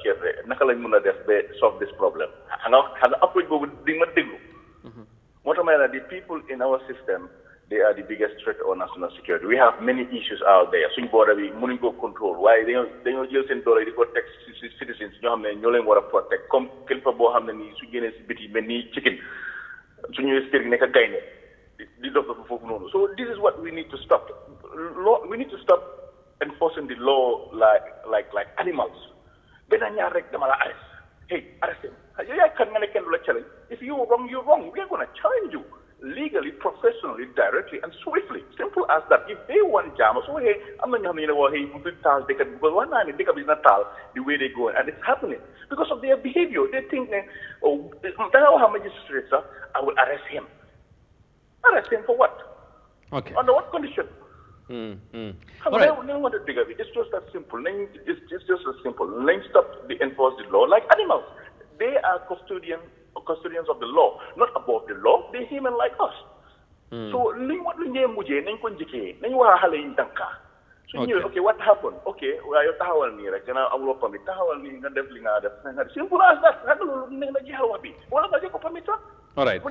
kër de naka lañ mën a def ba solve this problem xam nga approche boobu di ma déglu moo tax ma ne la the people in our system they are the biggest threat on national security. We have many issues out there. Suñ border bi mënuñ ko control waaye dañoo jël seen doole di ko teg si citizens ñoo xam ne ñoo leen war a protect comme kilifa boo xam ne nii su génnee si biti mel ni chicken su ñëwee si kër gi nekk gaynde di dox dafa foofu noonu. So this is what we need to stop. We need to stop enforcing the law like animals. Benn ñaar rek dama la arrest. Hey, arrest him. Yow yaay kan nga ne kenn du la challenge. If you're wrong, you're wrong. We are going to challenge you. Legally, professionally, directly, and swiftly. Simple as that. If they want Jammeh, so hey, I'm not going to know, hey, they can, because one night they can be not tall the way they go, and it's happening because of their behavior. They think, oh, that's how magistrates are. I will arrest him. Arrest him for what? Okay. Under what condition? All right. Want to dig of it. It's just that simple. It's just as simple. Let's stop the enforce the law like animals. They are custodians of the law, not above the law. They're human like us. So, okay, what happened? Okay, well, you tahawal ni rek na amulo permit. Tahawal ni nga def li nga def. Simple as that. All right. All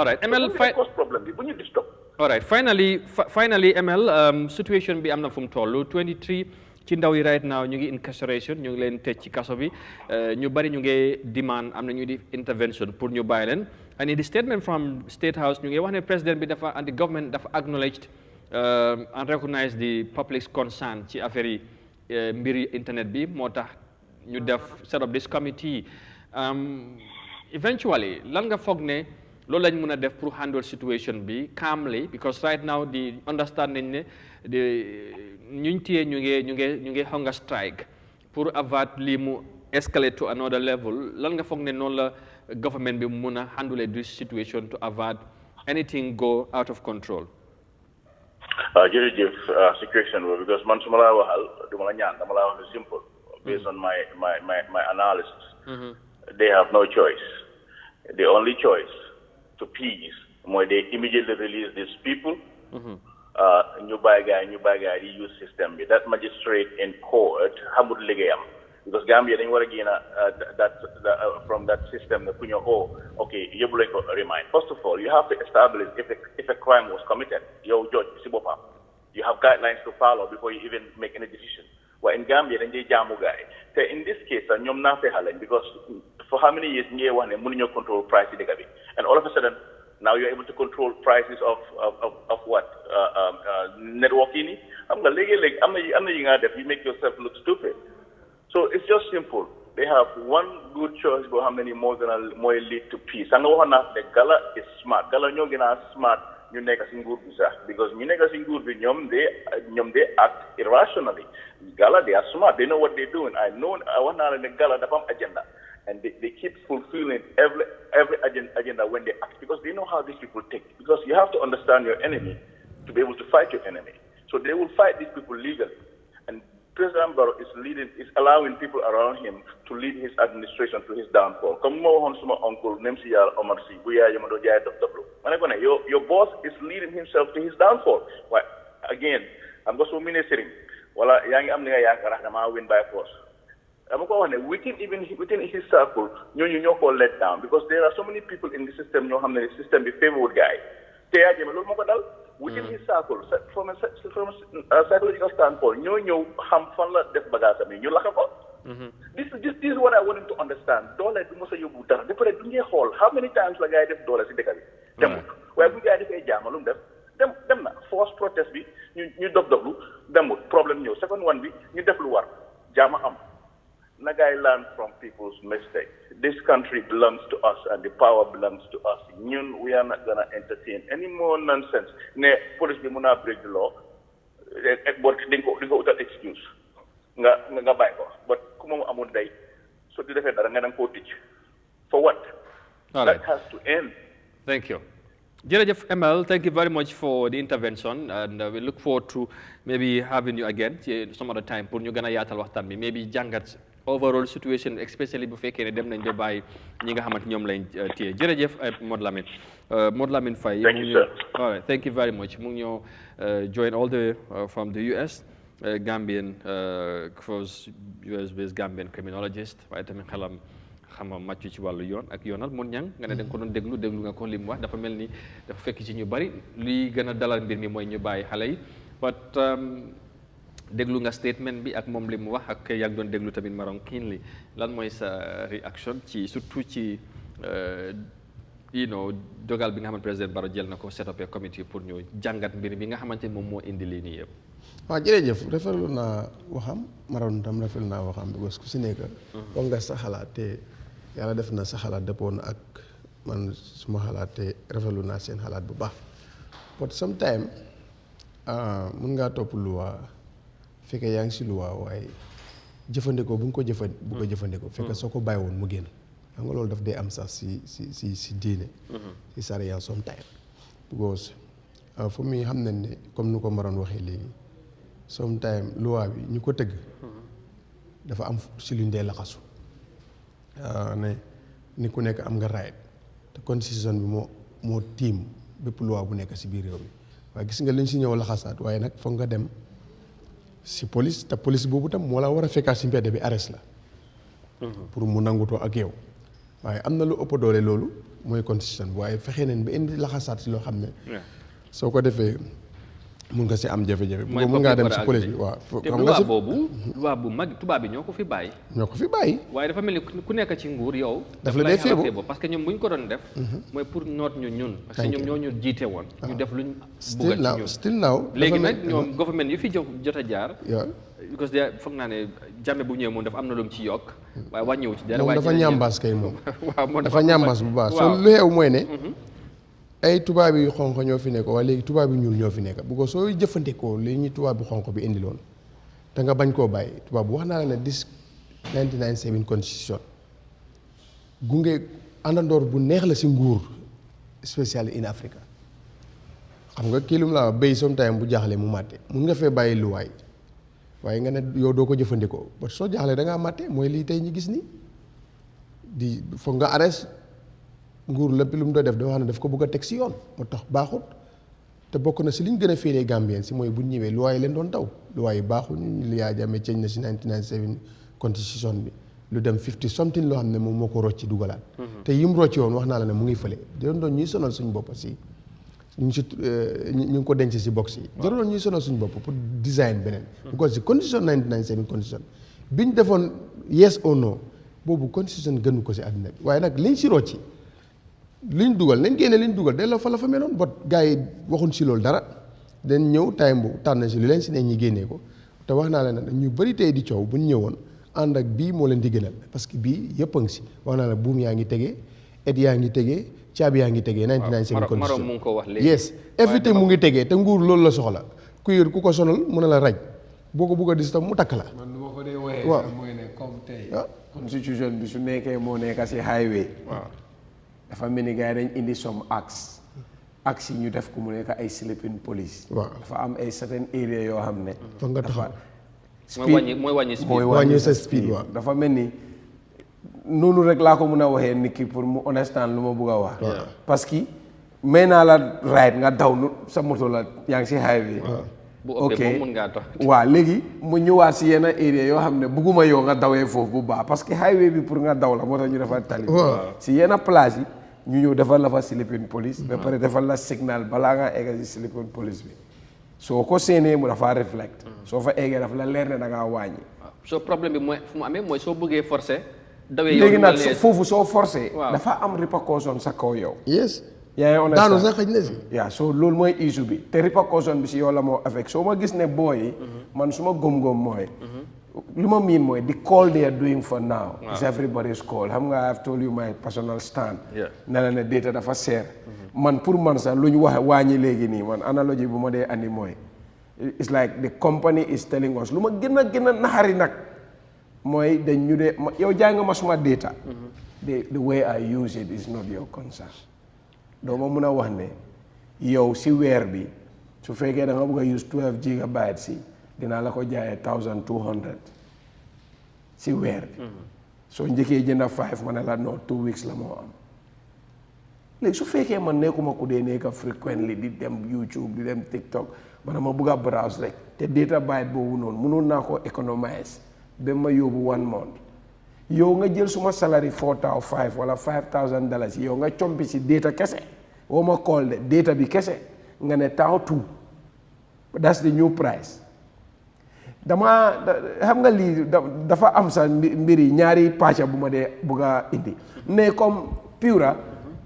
right. ML. All right. Finally, ML. Situation bi amna fum tollu 23. ci ndaw yi right now ñu ngi incarceration ñu ngi leen tëj ci kaso bi ñu bari ñu ngi demand am na ñu di intervention pour ñu bàyyi leen and in the statement from State House ñu ngi wax ne président bi dafa and the government dafa acknowledged and recognize the public's concern ci affaire yi mbiri internet bi moo tax ñu def set up this committee eventually lan nga foog ne loolu lañ mën a def pour handle situation bi calmly because right now the understand nañ ne ñuñ téye ñu ngi hunger strike pour avert lii mu escalate to another level lan nga foog ne noonu la government bi mun a handle this situation to avert anything go out of control. Jërëjëf situation boobu because man su ma laa waxal du ma la ñaan dama laa wax simple based on my analysis. They have no choice. The only choice to peace mooy they immediately release these people. Ñu bàyyi gaay di use system bi that magistrate in court xamul liggéeyam because Gambia dañu war a génn from that system ne ku ñëw okay yóbbu lañ ko remind. First of all you have to establish if a crime was committed yow judge si boppam you have guidelines to follow before you even make any decision. Well, in Gambia dañ dee jaamu gaay te in this case ñoom naa fexe lañ because for how many years ngee wax ne mënuñoo control price yi dëkk bi and all of a sudden now you're able to control prices of what networking. I'm gonna you make yourself look stupid. So it's just simple. They have one good choice, but how many more lead to peace? And the Gala is smart. Gala nyogina smart. You niggas in good because you niggas in good they act irrationally. Gala they are smart. They know what they're doing. I want to Gala the agenda. And they keep fulfilling every agenda when they act because they know how these people think. Because you have to understand your enemy to be able to fight your enemy. So they will fight these people legally. And President Barrow is allowing people around him to lead his administration to his downfall. Come on, my uncle, Nemsiyar Omar Si, your boss is leading himself to his downfall. Why? Again, I'm just ministering. Wala yang amniya yakara na win by force. Within his circle, you call let down because there are so many people in the system. The system be favored guy. Within his circle, from a psychological standpoint, This is what I want him to understand. How many times la guy def dollars in the country? Where we guy def jamalum def dem na force protest bi ñu dog demut problem ñëw second one bi ñu def lu war jama am. Nagai learn from people's mistakes. This country belongs to us and the power belongs to us. We are not going to entertain any more nonsense. Police will not break the law. But they go without excuse. But so for what? All that right. has to end. Thank you. Jerejef ML, thank you very much for the intervention, and we look forward to maybe having you again some other time. Pour ñu gëna yaatal waxtaan bi maybe jàngat overall situation especially bu fekkee ne dem nañ ba bàyyi ñi nga xamante ñoom lañ téye jërëjëf Modou Lamine Faye Thank you, sir. all right, thank you very much mu ngi ñoo join all the from the US Gambian cross US based Gambian criminologist waaye tamit xelam xam màccu ci wàllu yoon ak yoonal mun ñang nga ne da nga ko doon déglu nga ko lim wax dafa mel ni dafa fekk ci ñu bari luy gën a dalal mbir mi mooy ñu bàyyi xale yi but déglu nga statement bi ak moom li mu wax ak yaa ngi doon déglu tamit Maron Kinley lan mooy sa réaction ci surtout ci dogal bi nga xamante président Barrow jël na ko set up a committee pour ñu jàngat mbir mi nga xamante moom moo indi lii nii yëpp. waaw jërëjëf rafetlu naa waxam Maron tam rafetlu naa waxam because ku si nekk wax nga sa xalaat te yàlla def na sa xalaat dëppoon ak man suma xalaat te rafetlu naa seen xalaat bu baax but sometime mun ngaa topp luwaa fekkee yaa ngi si luwaa waaye jëfandikoo bu nga ko jëfandikoo fekkee soo ko bàyyi woon mu génn xam nga loolu daf dee am sax si diine si sariya sometime because fu muy xam nañ ne comme nu ko Maron waxee léegi sometime luwaa bi ñu ko tëgg dafa am si luñ dee laxasu ne ni ku nekk am nga right te constitution bi moo tiim bépp luwaa bu nekk si biir réew mi waaye gis nga liñ si ñëw laxasaat waaye nag foog nga dem si police te police boobu tam moo la war a fekkaat si mbedd bi arrest la pour mu nangutoo ak yow waaye am na lu ëpp doole loolu mooy constitution bi waaye fexe neen ba indi laxasaat si loo xam ne soo ko defee mun nga si am jafe-jafe bu mun ngaa dem si police bi waaw te loi boobu loi bu mag tubaab bi ñoo ko fi bàyyi waaye dafa mel ni ku nekk ci nguur yow daf la dee feebu parce que ñoom bu ñu ko doon def mooy pour noot ñu ñun parce que ñoom ñoo ñu jiite woon ñu def luñ bugga ci ñun still now léegi nag ñoom government yu fi jot a jaar because de foog naa ne Jammeh bu ñëwee moom dafa am na lu mu ci yokk waaye wàññiwu ci dara moom dafa ñambaas kay moom waaw moom dafa ñambaas bu baax soo lu xew mooy ne ay tubaab yi xonq ñoo fi nekk waaye léegi tubaab yi ñuul ñoo fi nekk bu ko soo jëfandikoo li ñu tubaab bi xonq bi indi loon te nga bañ koo bàyyi tubaab bu wax naa la ne this 1997 constitution gunge àndandoor bu neex la si nguur spécial in Africa xam nga kii lu mu la béy sometime bu jaaxlee mu màtte mun nga fee bàyyi luwaay waaye nga ne yow doo ko jëfandikoo ba soo jaaxlee da ngaa màtte mooy lii tey ñu gis ni di foog nga arrest nguur lépp lu mu doon def da wax ne daf ko bëgg a teg si yoon moo tax baaxut te bokk na si li ñu gën a féeree Gambien si mooy bu ñu ñëwee luwaay leen doon daw luwaay yi baaxuñu li Yahya Jammeh change na si 1997 constitution bi lu dem 50 something loo xam ne moom moo ko rocci dugalaat te yim rocci woon wax naa la ne mu ngi fële doon ñuy sonal suñu bopp si ñu ngi ko denc si box yi jaroon ñuy sonal suñu bopp pour design beneen because si constitution 1997 constitution bi ñu defoon yes or no boobu constitution gënu ko si àddina bi waaye nag liñ si rocci liñ dugal nañ génne liñ dugal delloo fa la fa meloon bot gars yi waxuñ si loolu dara dañ ñëw time boobu tànn si lu leen si ne ñi génnee ko te wax naa leen ne ñu bëri tey di coow bu ñu ñëwoon ànd ak bii moo leen di gënal parce que bii yëpp a ngi si wax naa la buum yaa ngi tegee et yaa ngi tegee caabi yaa ngi tegee 1997 constitution mu ngi ko wax léegi yes everything mu ngi tegee te nguur loolu la soxla ku ko sonal mën a la raj boo ko bugg a dis tam mu takk la man lu ma ko dee waxee sax mooy ne comme tey constitution bi su nekkee moo nekk si highway dafa mel ni gars yi dañ indi some acts yi ñu def ko mu nekk ay sleeping police dafa am ay certain area yoo xam ne fa nga taxaw mooy wàññi sa speed waaw dafa mel ni noonu rek laa ko mën a waxee nit ki pour mu understand lu ma bëgg a wax parce que may naa la ride nga daw sa moto la yaa ngi si highway ok waaw léegi mu ñëwaat si yenn area yoo xam ne bugguma yow nga dawee foofu bu baax parce que highway bi pour nga daw la moo tax ñu defar tali si yenn place yi ñu ñëw defal la fa sleeping police ba pare defal la signal balaa ngaa egga si sleeping police bi soo ko séenee mu dafa reflect soo fa eggee dafa la leer ne da ngaa wàññi soo problème bi mooy fu mu amee mooy soo bëggee forcer dawee léegi nag foofu soo forcé dafa am répercussion sa kaw yow yes yaa ngi daanu sax xëj na si yaa soo loolu mooy issue bi te répercussion bi si yow la moo affect soo ma gis ne booy man su ma góom-góom mooy lu ma miin mooy the call they are doing for now is everybody's call xam nga I have told you my personal stand ne la ne data dafa seer man pour man sax lu ñu wax wàññi léegi nii man analogie bu ma dee andi mooy it's like the company is telling us lu ma gën a naxari nag mooy dañ ñu dee yow jaay nga ma suma data the way I use it is not your concern doo ma mun a wax ne yow si weer bi su fekkee da nga bëgg a use 12 gigabytes si dinaa la ko jaayee 1200 si weer bi soo njëkkee jënda 5 ma ne la non 2 weeks la moo am léegi su fekkee man nekkuma ku dee nekk frequently di dem YouTube di dem TikTok man ma bugg a browse rek te data byte boobu noonu mënoon naa ko economize ba ma yóbbu 1 month yow nga jël suma salary 4,500 wala $5,000 yow nga compi si data kese woo ma call de data bi kese nga ne $2,000 that's the new price dama xam nga lii dafa am sa mbiri ñaari pàcca bu ma dee bugg a indi ne comme Pura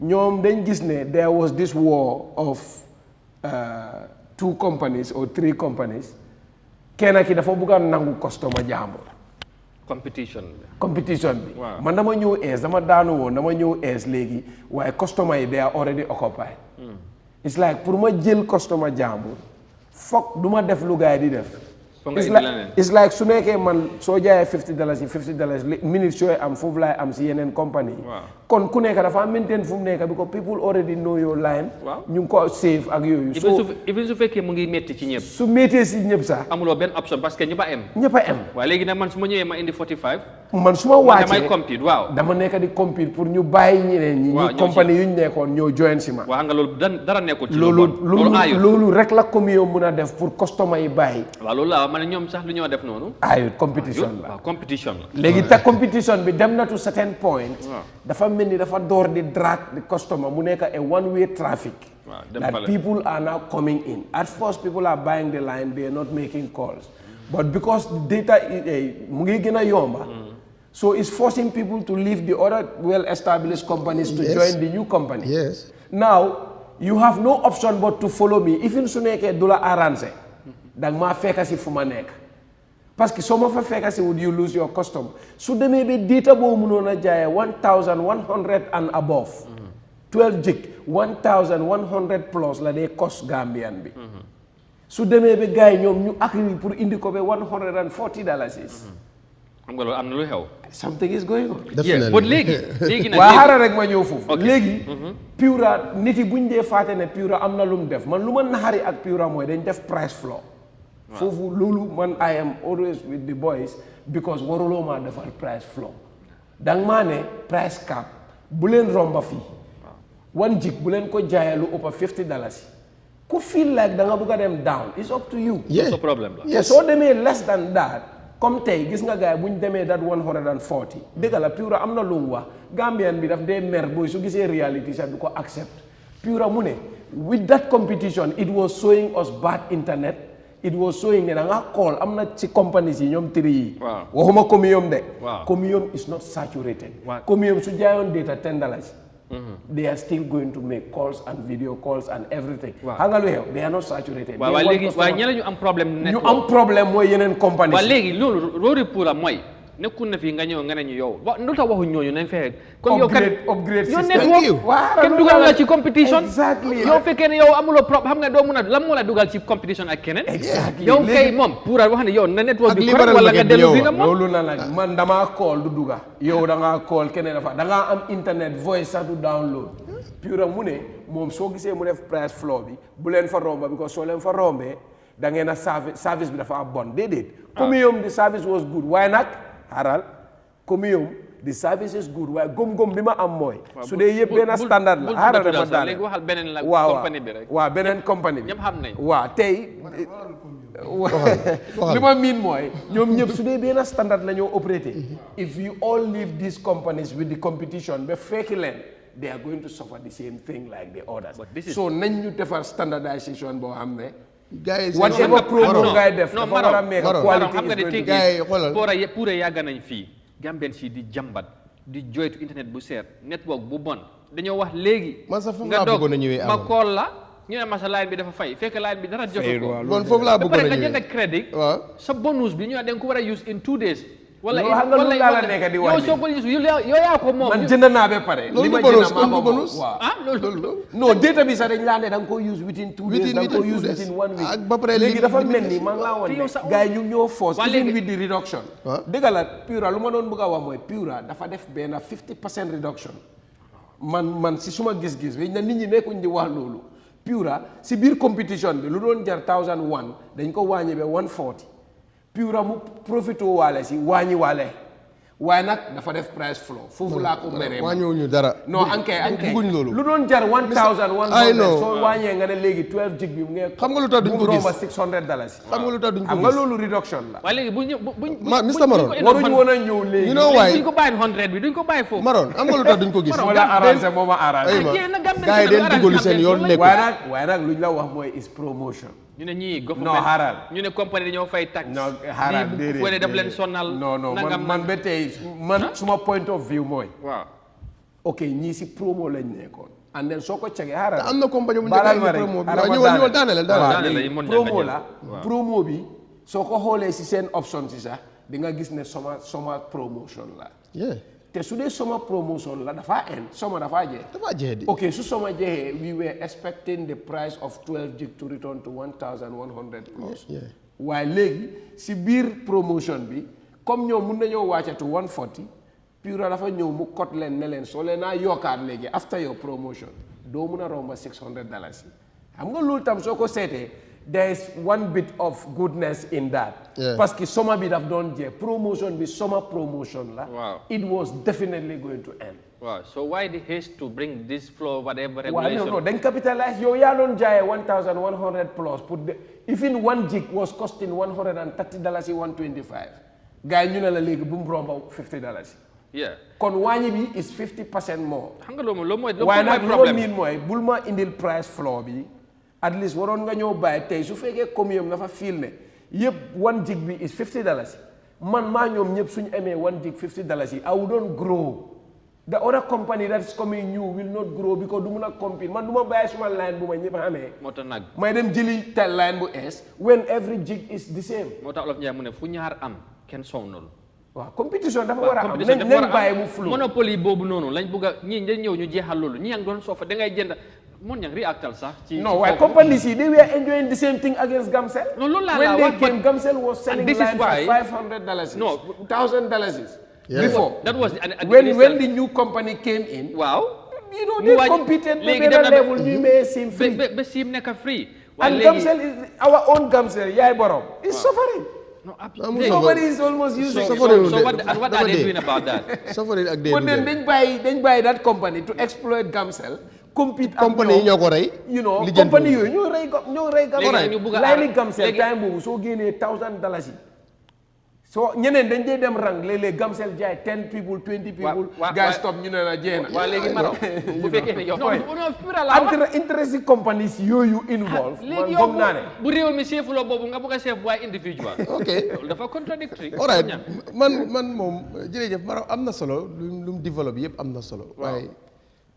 ñoom dañ gis ne there was this war of 2 companies or 3 companies kenn ki dafa bugg a nangu customer jàmbur competition bi man dama ñëw ees dama daanu woon dama ñëw ees léegi waaye customer yi they are already occupied it's like pour ma jël customer jàmbur foog du ma def lu gaay di def it's like su nekkee man soo jaayee $50 minute sooy am foofu laay am si yeneen compagnie kon ku nekk dafa maintain fu mu nekk because people already know your line ñu ngi ko save ak yooyu even su fekkee mu ngi métti ci ñëpp su méttee si ñëpp sax amuloo benn option parce que ñëpp a em waaye léegi nag man su ma ñëwee ma indi 45 man su ma wàccee damay compete dama nekk di compete pour ñu bàyyi ñeneen ñi ñu compagnie yu ñu nekkoon ñoo join si ma waaw nga loolu dara nekkul ci loolu rek la comme yow mun a def pour customer yi bàyyi waaw loolu la ma ne ñoom sax lu ñoo def noonu ayut competition la waaw competition la léegi te competition bi dem na to certain point dafa mel ni dafa door di drag the customer mu nekk a one way traffic that people are now coming in at first people are buying the line they are not making calls but because the data mu ngi gën a yomba so it's forcing people to leave the other well-established companies to join the new company now you have no option but to follow me even su nekkee du la arrangé danga maa fekka si fu ma nekk parce que soo ma fa fekka si would you lose your customer su demee ba data boo mënoon a jaayee 1,100 and above 12 gig 1,100 plus la dee cost Gambian bi su demee ba gars yi ñoom ñu agree pour indi ko ba $140 xam nga loolu am na lu xew something is going on but léegi nag waa xaaral rek ma ñëw foofu léegi Pura nit yi buñ dee faate ne Pura am na lu mu def man lu ma naxari ak Pura mooy dañ def price floor foofu loolu man I am always with the boys because waruloo maa defal price floor danga maa ne price cap bu leen romba fii 1 gig bu leen ko jaayee lu ëpp $50 ku feel like da nga bëgg a dem down it's up to you so problème la soo demee less than that comme tey gis nga gars yi bu ñu demee that 140 dëgg la Pura am na lu mu wax Gambian bi daf dee mer booy su gisee reality sax du ko accept Pura mu ne with that competition it was showing us bad internet it was showing ne da nga call am na ci companies yi ñoom tri yi waxuma Comium de Comium is not saturated Comium su jaayoon data $10 they are still going to make calls and video calls and everything xam nga lu xew they are not saturated waaw léegi waaye ñeneen ñu am problème ñu am problème mooy yeneen compagnie waaw léegi loolu Pura mooy nekkul na fii nga ñëw nga ne ñu yow lu tax waxuñ ñooñu nañ fexe kon yow upgrade yow system network kenn dugal la ci competition exactly yow fekkee ne yow amuloo problème xam nga doo mun a lan moo la dugal ci competition ak keneen yow kay moom Pura wax ne yow na network bi correct wala nga dellu fi nga moom loolu na nag man damaa call du duga yow da ngaa call keneen dafa da ngaa am internet voice sax du download Pura mu ne moom soo gisee mu def price floor bi bu leen fa romba because soo leen fa rombee da ngeen a service bi dafa bon déedéet Comium the service was good waaye nag xaaral Comium the service is good waaye gom-gom bi ma am mooy su dee yëpp benn standard la xaaral dama daal léegi waxal beneen la compagnie bi rek waaw beneen compagnie bi ñëpp xam nañ waaw tey li ma miin mooy ñoom ñëpp su dee benn standard la ñoo operaté if you all leave these companies with the competition ba fekki leen they are going to suffer the same thing like the others so nañ ñu defar standardization boo xam ne whatever promo ngay def dafa war a make quality is going to gars yi xoolal Pura yàgg nañ fii Gambien si di jàmbat di joytu internet bu seer network bu bon dañoo wax léegi nga dog ma call la ñu ne ma sa line bi dafa fay fekk line bi dara jotu ko bon foofu laa bëggoon a ñëwee nga jënd crédit sa bonus bi ñu ne da nga ko war a use in 2 days wala la nekk di wax yow soo ko use yow yaa ko moom man jënd naa ba pare li ma jënd maa ko bonus loolu non data bi sax dañ laa ne da nga ko use within 2 days da nga ko use within 1 week ba pare léegi dafa mel ni maa ngi laa woon ne gars yi ñu ñoo force even with the reduction dëgg la Pura lu ma doon bëgg a wax mooy Pura dafa def benn 50% reduction man si suma gis-gis bi na nit ñi nekkuñ di wax loolu Pura si biir competition bi lu doon jar 1001 dañ ko wàññi ba 140 Pura mu profité waale si wàññi waale waaye nag dafa def price floor foofu laa ko meree wàññiwuñu dara non ankay bëgguñ loolu lu doon jar 1100 soo wàññee nga ne léegi 12 gig bi mu ngi xam nga lu tax duñ ko gis romba $600 xam nga lu tax duñ ko xam gis nga loolu reduction la waaye léegi buñ Mr Maron waruñu woon a ñëw léegi you know why duñ ko bàyyi 100 bi duñ ko bàyyi foofu Maron xam nga lu tax duñ ko gis wala arrangé mooma arrangé gars yi den dugalu seen yoon nekk waaye nag luñ la wax mooy is promotion ñu ne ñii non xaaral ñu ne compagnie dañoo fay tax non xaaral déedéet fu ne daf leen sonal non man ba tey man suma point of view mooy waaw ok ñii si promo lañ nekkoon and then soo ko cegee xaaral am na compagnie bu balal ma rek promo ñëwal daaneel promo la promo bi soo ko xoolee si seen option si sax di nga gis ne soma promotion la te su dee summer promotion la dafa end summer dafa jeex ok su summer jeexee we were expecting the price of 12 gig to return to 1100 plus waaye léegi si biir promotion bi comme ñoom mun nañoo wàcce to 140 Pura dafa ñëw mu kot leen ne leen soo leen naa yokkaat léegi after your promotion doo mun a romba $600 xam nga loolu tam soo ko seetee there is one bit of goodness in that. Parce que summer bi daf doon jeex promotion bi summer promotion la. Wow. It was definitely going to end. Wow. So why the haste to bring this flow, whatever regulation? Well, no. Then capitalize. Yo, ya don't jaya 1,100 plus. Even 1 gig was costing $130, $125. Guy, you know la league boom romba $50. Yeah. Kon wani bi is 50% more. Hanga lo mo why not problem? Mean moy bulma indil price floor bi. At least waron nga ñoo bay tay su fekke commune dafa feel ne yep 1 gig bi is $50. Man ma ñom ñep suñu aimé 1 gig $50 I wouldn't grow. The other company that's coming new will not grow because du mëna compete. Man duma bay suma line bu ma ñep amé. Mota nag. May dem jëli tel line bu S when every gig is the same. Mota olof ñay mu ne fu ñaar am ken sonul. Waaw compétition dafa wara am nañ bay mu flow. Monopoly bobu nonu lañ bëgg ñi dañ ñew ñu jéxal lolu ñi yang doon sofa da ngay jënd mon yang reactal sax ci no why companies they were enjoying the same thing against Gamcel. No loolu la when they came Gamcel was selling line for $500. No, $1,000. Yeah. Before that was when the new company came in. Wow. You know they competed with better level ñu may sim free. Be sim nekk free. And Gamcel is our own Gamcel yaay borom is suffering. No, nobody is almost using it. So what are they doing about that? Suffering ak But then dañ buy that company to exploit Gamcel. Compete company ñoo ko rey. You know company yooyu ñoo rey Gamcel. Layli Gamcel time boobu soo génnee $1,000 yi. So ñeneen dañ dee dem rang léeg-léeg Gamcel jaay 10 people 20 people. Guys stop ñu ne la jeex na. Waa léegi Maro bu fekkee ne yow. interest companies yooyu involve. léegi yow bu réew mi chef la boobu nga bëgg a chef bu ay individual. ok loolu dafa contradictory. all right man moom jërëjëf Maro am na solo lu mu développe yëpp am na solo. waaye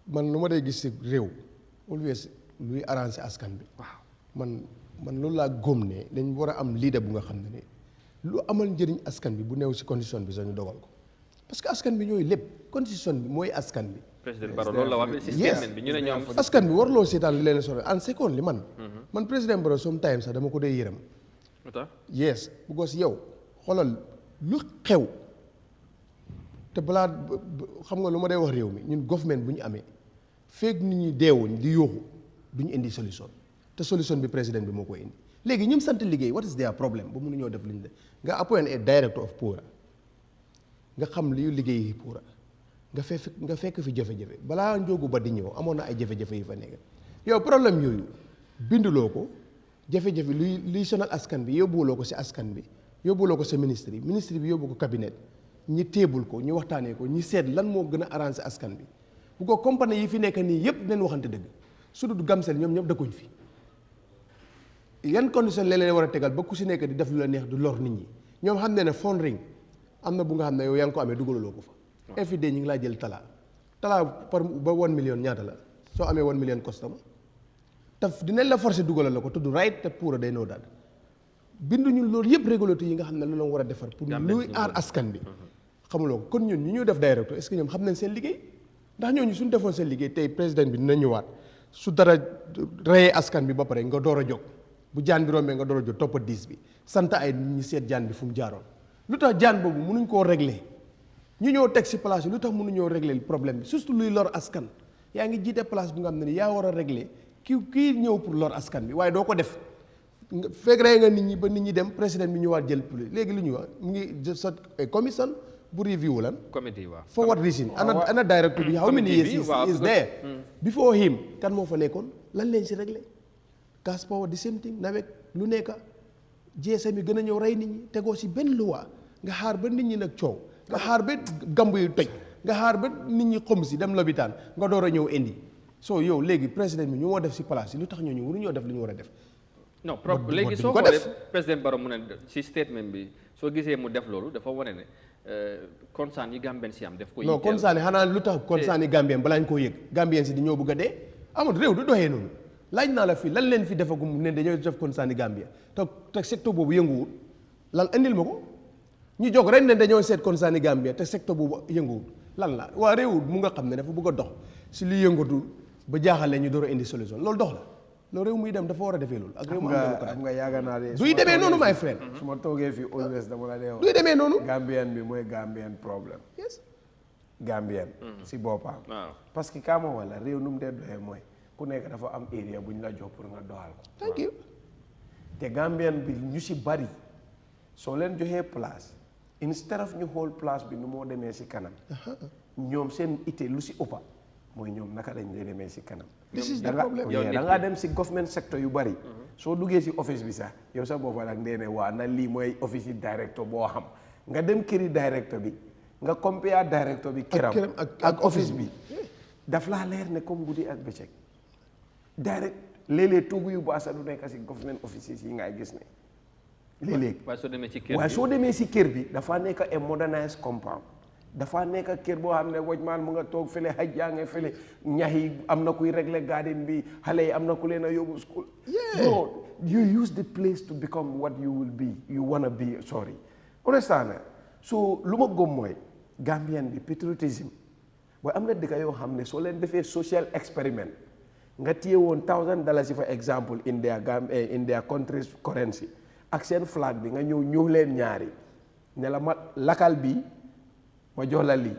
man lu ma day gis si réew always luy arranger askan bi. waaw man loolu laa góom ne dañ war a am leader bu nga xam ne lu amal njëriñ askan bi bu néew si condition bi sax ñu dogal ko parce que askan bi ñooy lépp condition bi mooy askan bi. président Barrow loolu la wax système bi ñu ne ñoom. askan bi warloo seetaan li leen solo en second li man président Barrow sometimes sax dama ko dee yërëm. yes because yow xoolal lu xew te balaa xam nga lu ma day wax réew mi ñun government bu ñu amee feeg nit ñi deewuñ di yóoxu du ñu indi solution te solution bi président bi moo koy indi léegi ñum sant liggéey what is their problem ba mënuñoo def li ñu def nga appoint a director of Pura nga xam li liggéey Pura nga fekk fi jafe-jafe balaa njóogu ba di ñëw amoon na ay jafe-jafe yu fa nekk yow problème yooyu binduloo ko jafe-jafe luy sonal askan bi yóbbuwuloo ko si askan bi yóbbuwuloo ko sa ministre bi yóbbu ko cabinet ñi teebul ko ñu waxtaanee ko ñi seet lan moo gën a arranger askan bi bu ko compagnie yi fi nekk nii yëpp nañ waxante dëgg su dul Gamcel ñoom ñëpp dëkkuñ fi yan condition leen war a tegal ba ku si nekk di def lu la neex du lor nit ñi ñoom xam ne funding am na bu nga xam ne yow yaa ngi ko amee dugaluloo ko fa. every day ñu ngi laa jël talaa par ba 1 million ñaata la soo amee 1 million customer te dinañ la forcer dugalal la ko tudd right te Pura day noo daal binduñu loolu yëpp régulateur yi nga xam ne loolu la war a defar pour luy aar askan bi xamuloo ko kon ñun ñu def directeur est-ce que ñoom xam nañ seen liggéey ndax ñooñu suñu defoon seen liggéey tey président bi dina ñëwaat su dara reyee askan bi ba pare nga door a jóg bu jaan bi rombee nga door a jóg toppa 10 bi sant ay nit ñi seet jaan bi fu mu jaaroon lu tax jaan boobu mënuñ koo régler ñu ñëw teg si place yi lu tax mënuñoo régler problème bi surtout luy lor askan yaa ngi jiite place bu nga xam ne ni yaa war a régler kii ñëw pour lor askan bi waaye doo ko def fekk rey nga nit ñi ba nit ñi dem président bi ñëwaat jël léegi lu ñuy wax mu ngi sot commission bu review lan committee waaw for what reason ana director bi how many years is there before him kan moo fa nekkoon lan leen si réglé gas power the same thing nawet lu nekka GSM yi gën a ñëw rey nit ñi tegoo si benn loi nga xaar ba nit ñi nag coow nga xaar ba gamb yu toj nga xaar ba nit ñi xom si dem lopitaan nga door a ñëw indi so yow léegi président bi ñu moo def si place yi lu tax ñooñu waruñoo def li ñu war a def non léegi soo xoolee président Barrow mu ne si statement bi soo gisee mu def loolu dafa wane ne concern yi Gambien si am def ko non concern yi xanaa lu tax concern yi Gambien balaa ñu koo yëg Gambien si di ñoo bëgg a dee amul réew du doxee noonu laaj naa la fii lan leen fi defagum ne dañoo def concern yi Gambien te secteur boobu yënguwul lan indil ma ko ñu jóg ren ne dañoo seet concern yi Gambien te secteur boobu yënguwul lan la waa réew mu nga xam ne dafa bëgg a dox si li yëngatu ba jaaxale ñu door a indi solution loolu dox la loolu réew muy dem dafa war a defee loolu ak réew mu am nga yaaga naa de duy demee noonu my friend su ma toogee fii always dama la dee wax duy demee noonu Gambien bi mooy Gambien problème yes Gambien si boppam parce que kaa ma wala réew nu mu dee doxee mooy ku nekk dafa am area bu ñu la jox pour nga doxal ko thank you te Gambien bi ñu si bari soo leen joxee place instead of ñu xool place bi nu moo demee si kanam ñoom seen ité lu si ëppa mooy ñoom naka lañ dee demee si kanam da ngaa dem si government sector yu bari soo duggee si office bi sax yow sa boppa nag ndee ne waa na lii mooy office yi directeur boo xam nga dem këri directeur bi nga compare directeur bi këram ak office bi daf laa leer ne comme guddi ak bëccëg direct léeg-léeg toogu yu baasa du nekk si government offices yi ngay gis ne léeg-léeg waaye soo demee si kër bi dafa nekk a modernized compound dafa nekk kër boo xam ne wajmaan mu nga toog fële xaj yaa ngi fële ñax yi am na kuy régler garden bi xale yi am na ku leen a yóbbu school no you use the place to become what you will be you wanna be sorry understand so lu ma gëm mooy Gambien bi patriotism waaye am na dëkk yoo xam ne soo leen defee social experiment nga téye woon $1,000 for example in their country's currency ak seen flag bi nga ñëw leen ñaari ne la ma lakal bi ma jox la lii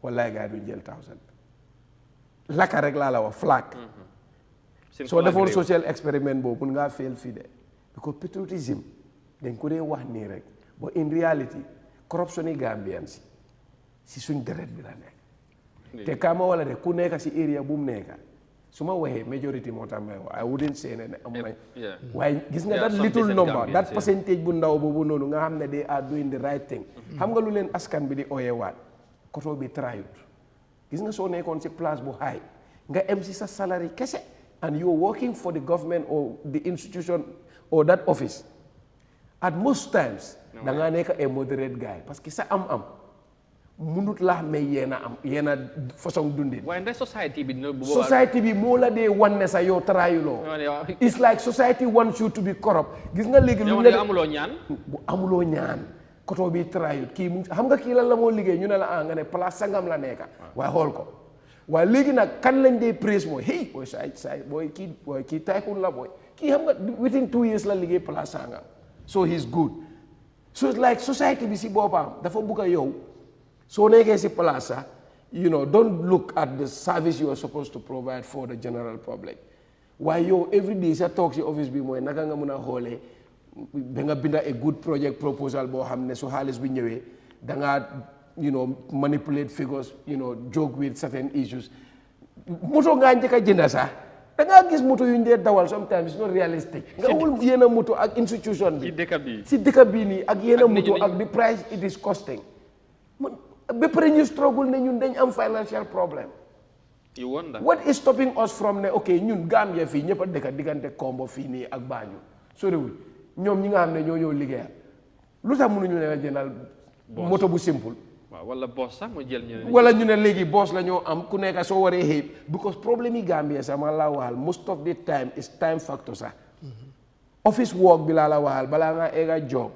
wallaay gaa duñ jël 1000 laka rek laa la wax flag soo defoon social experiment boobu mun ngaa fail fii de because patriotism dañ ko dee wax nii rek but in reality corruption yi Gambien si suñ deret bi la nekk te kaama wala de ku nekk si area bu mu nekk su ma waxee majority moo tax may wax I wouldn't say ne am nañ waaye gis nga that little number that percentage bu ndaw boobu noonu nga xam ne they are doing the right thing xam nga lu leen askan bi di oyewaat koto bi trayut gis nga soo nekkoon si place bu high nga em si sa salary kese and you are working for the government or the institution or that office at most times da ngaa nekk a moderate guy parce que sa am munut laa may yeena façon dundin waaye ndax society bi moo la dee wan ne sa yow trayuloo it's like society wants you to be corrupt gis nga léegi lu ne amuloo ñaan koto bi trayut kii mu xam nga kii lan la moo liggéey ñu ne la nga ne place sangam la nekka waaye xool ko waaye léegi nag kan lañ dee praise mooy hey booy saay booy kii tycoon la booy kii xam nga within 2 years la liggéey place sangam so he's good so it's like society bi si boppam dafa bugg a yow soo nekkee si place sax don't look at the service you are supposed to provide for the general public waaye yow every day sa toog si office bi mooy naka nga mën a xoolee ba nga binda a good project proposal boo xam ne su xaalis bi ñëwee da ngaa manipulate figures joke with certain issues moto ngaa njëkk a jënda sax da ngaa gis moto yu ñu dee dawal sometimes it's not realistic nga wul yéen a moto ak institution bi si dëkk bi nii ak yéen a moto ak the price it is costing ba pare ñu struggle ne ñun dañ am financial problem what is stopping us from ne ok ñun Gambia fii ñëpp a dëkk diggante Kombo fii nii ak Banjul soriwul ñoom ñi nga xam ne ñoo ñëw liggéeyal lu tax mënuñu ne la jëndal moto bu simple wala boss sax mu jël wala ñu ne léegi boss la ñoo am ku nekk soo waree xëy because problème yi Gambia sax ma la waxal most of the time is time factor sax office work bi laa la waxal balaa ngaa egga job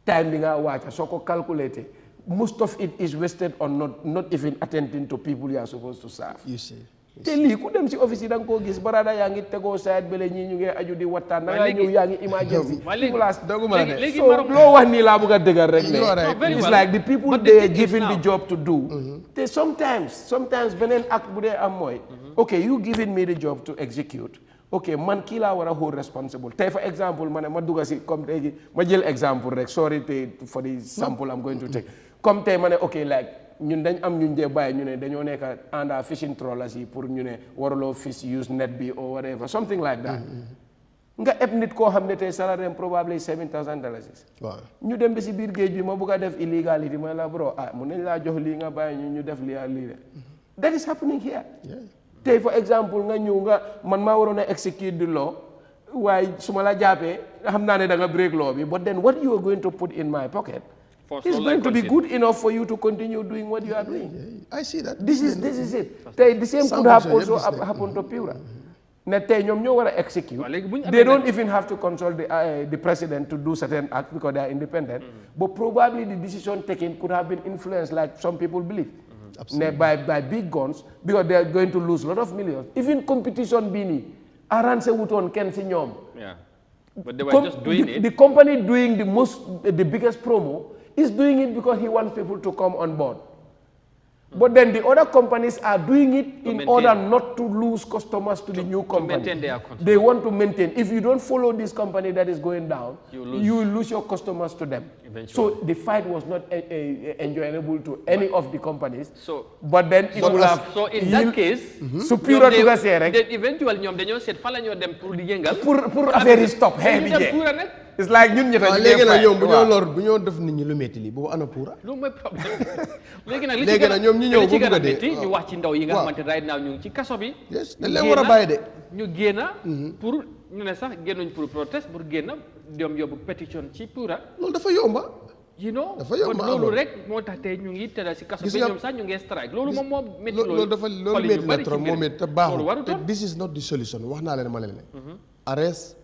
time bi nga wàcca soo ko calculate most of it is wasted on not even attending to people you are supposed to serve. You see. te lii ku dem si office yi da nga koo gis barada yaa ngi tegoo side bële ñii ñu ngi aju di waxtaan da ngaa ñëw yaa ngi emergency léegi so loo wax nii laa bëgg a dëggal rek ne it's like the people they are given the job to do te sometimes beneen acte bu dee am mooy okay you giving me the job to execute ok man kii laa war a hold responsible tey for example ma ne ma dugga si comme tey ma jël exemple rek sorry for the sample I'm going to take comme tey ma ne ok like ñun dañ am ñun dee bàyyi ñu ne dañoo nekk under fishing trawlers yi pour ñu ne waruloo fish use net bi or whatever something like that nga eb nit koo xam ne tey salaire probably $7,000 waaw ñu dem ba si biir géej bi ma bugg a def illegality ma la bro mun nañ laa jox lii nga bàyyi ñu def lii ak lii de that is happening here tey for example nga ñëw nga man maa waroon a execute the law waaye su ma la jàppee xam naa ne da nga break law bi but then what you are going to put in my pocket is going to be good enough for you to continue doing what you are doing. I see that. This is it. The same could have also happened to Pura. They execute. They don't even have to consult the president to do certain acts because they are independent. But probably the decision taken could have been influenced, like some people believe, by big guns because they are going to lose a lot of millions. Even competition bini, Aranse Wuton Ken Sinyom. Yeah. But they were just doing it. The company doing the biggest promo is doing it because he wants people to come on board. But then the other companies are doing it in order not to lose customers to the new company. They want to maintain. If you don't follow this company that is going down, you will lose your customers to them. Eventually. So the fight was not enjoyable to any of the companies. But then it will have. So in that case, superior to the Serek. Eventually, they said, "Follow them pour the yengal." Pour affaire stop. It's like ñun ñeta ñu légui nak ñom bu ñoo lor bu ñoo def nit ñi lu metti li bu ana pourra lu moy problème légui nak li légui nak ñom ñi ñew bu bëgg dé ñu wax ci ndaw yi nga xamanteni right now ñu ci kasso bi yes dañ leen wara bayé dé ñu génna pour ñu né sax génnuñ pour protest pour génna dem yobu pétition ci pourra lool dafa yomba you know dafa yomba loolu rek moo tax tey ñu ngi tëdd si kasso bi ñoom sax ñu ngi strike loolu moom moo métti loolu dafa loolu métti na trop moo métti te baaxul this is not the solution wax naa leen ma leen arrest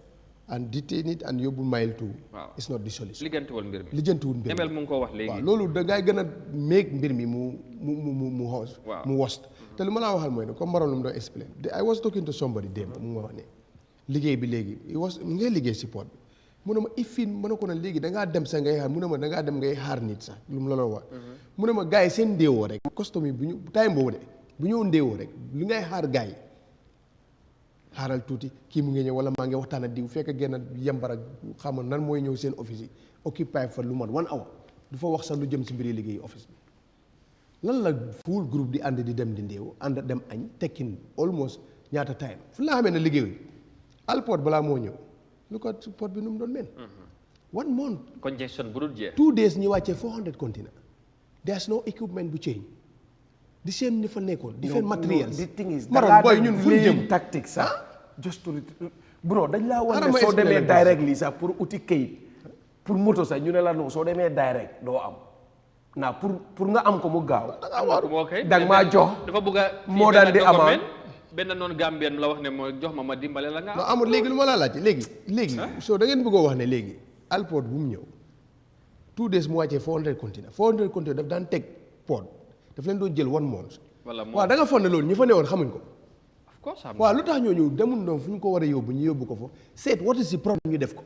and detain it and yóbbu mile two. It's not the solution. lijjantiwul mbir mi. lijjantiwul mbir mi. ML mu ngi ko wax léegi. waaw loolu da ngay gën a make mbir mi mu hoos. mu worst. te lu ma laa waxal mooy ne comme Maroon lu mu doon explain. I was talking to somebody démb mu ma wax ne liggéey bi léegi mu ngay liggéey si port bi mu ne ma ifin ma ne ko ne léegi da ngaa dem sax ngay xaar mu ne ma da ngaa dem ngay xaar nit sax lu mu la wax. mu ne ma gars yi seen ndéewoo rek. costume yi bu ñu time boobu de bu ñëw ndéewoo rek li ngay xaar gars yi. xaaral tuuti kii mu ngi ñëw wala maa ngi waxtaan ak diw fekk génn yembar ak xam nan mooy ñëw seen office yi occupy fa lu mat 1 hour du fa wax sax lu jëm si mbiri liggéey office bi lan la full groupe di ànd di dem di ndéew ànd dem añ tekkin almost ñaata time fu la xamee ne liggéey alport balaa moo ñëw lu ko port bi nu mu doon mel 1 month congestion bu dul jeex 2 days ñu wàccee 400 container there's no equipment bu change the same ni fa nekkoon different materials. The thing is Maroon boy ñun fu ñu jëm tactics sax just to bro dañ laa wax ne soo demee directly sax pour uti kayit pour moto sax ñu ne la non soo demee direct doo am naa pour nga am ko mu gaaw danga maa jox dafa bëgg a moo daan di amaan benn noonu Gambien la wax ne mooy jox ma dimbale la nga non amul léegi lu ma laa laaj léegi soo da ngeen bëggoo wax ne léegi alport bu mu ñëw 2 days mu wàccee 400 container daf daan teg port daf leen doon jël 1 month. waaw da nga foog ne loolu ñu fa newoon xamuñ ko. of course waaw lu tax ñooñu demul doon fu ñu ko war a yóbbu ñu yóbbu ko fa seet what is the problem ñu def ko.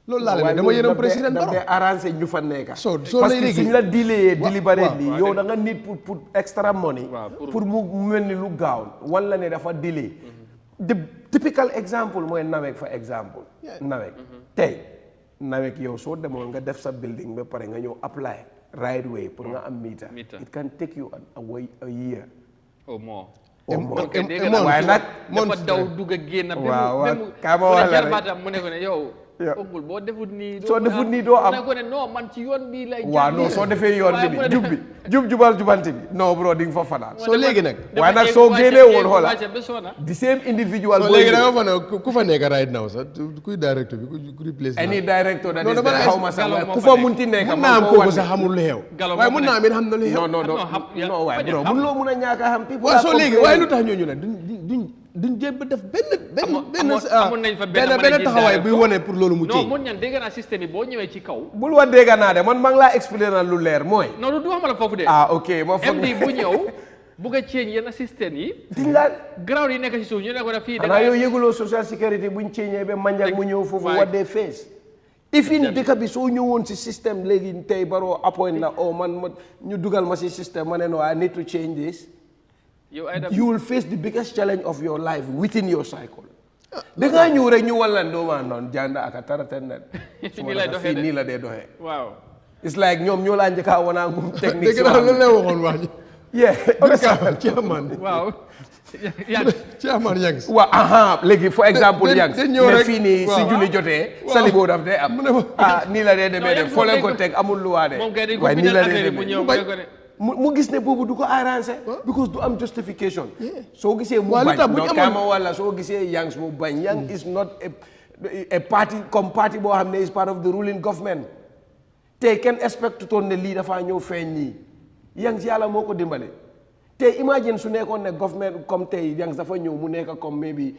loolu laa leen dama yërëm président Barrow daf dee arrangé ñu fa nekk. soo parce que suñ la dilee deliberately yow da nga nit pour extra money. pour mu mel ni lu gaaw wala ne dafa dilee. the typical example mooy nawek fa exemple. nawek tey nawek yow soo demoon nga def sa building ba pare nga ñëw apply. right way pour nga am meter. It can take you a year or more. waaye nag dafa daw dugg a génn. waaw kaa ma wax la rek mu ne ko ne yow. ongul boo defut nii. soo defut nii doo am mu ne ko ne non man ci yoon bii lay. waaw non soo defee yoon bi jubal jubanti bi non bro di nga fa fanaan. soo léegi nag. waaye nag soo génnee woon xoola the same individual. boo léegi da nga fa ne ku fa nekk right now sax kuy directeur bi ku replace. any director that is there xaw ma sax waaye ku fa munti nekk. mun naa am kooku sax xamul lu xew. waaye mun naa am it xam na lu xew. non waaye bro mun loo mun a ñàkk a xam. waaw soo léegi waaye lu tax ñooñu nag duñ jéem a def benn taxawaay buy wane pour loolu mu ci. non mun ñan dégg naa système yi boo ñëwee ci kaw. bul wax dégg naa de man maa ngi laa expliqué na lu leer mooy. non du wax ma la foofu de. ok ma foog MD bu ñëw bugg a change yenn système yi. diñ la ground yi nekk ci suuf ñu ne ko def fii. xanaa yow yëguloo social security buñ change ba manjak mu ñëw foofu what they face. ifin dëkk bi soo ñëwoon si système léegi tey Barrow appoint la man ñu dugal ma si système ma ne no I need to change this. You will face the biggest challenge of your life within your cycle. da ngaa ñëw rek ñu wallan doo maa noonu jànda ak a taraten na fii nii la dee doxee waaw it's like ñoom ñoo laa njëkk a wanaa ngum technique dégg naa loolu lay waxoon wax ji yeah waaw chairman Yangs waaw aha léegi for exemple Yangs ne fii nii si julli jotee salibo daf day am nii la dee demee de foo leen ko teg amul luwaa de waaye nii la dee demee mu gis ne boobu du ko arrangé because du am justification soo gisee mu bañ non kama wala soo gisee Yangs mu bañ Yang is not a party comme parti boo xam ne is part of the ruling government tey kenn expect toon ne lii dafaa ñëw feeñ nii Yangs yàlla moo ko dimbale tey imagine su nekkoon ne government comme tey Yangs dafa ñëw mu nekk comme maybe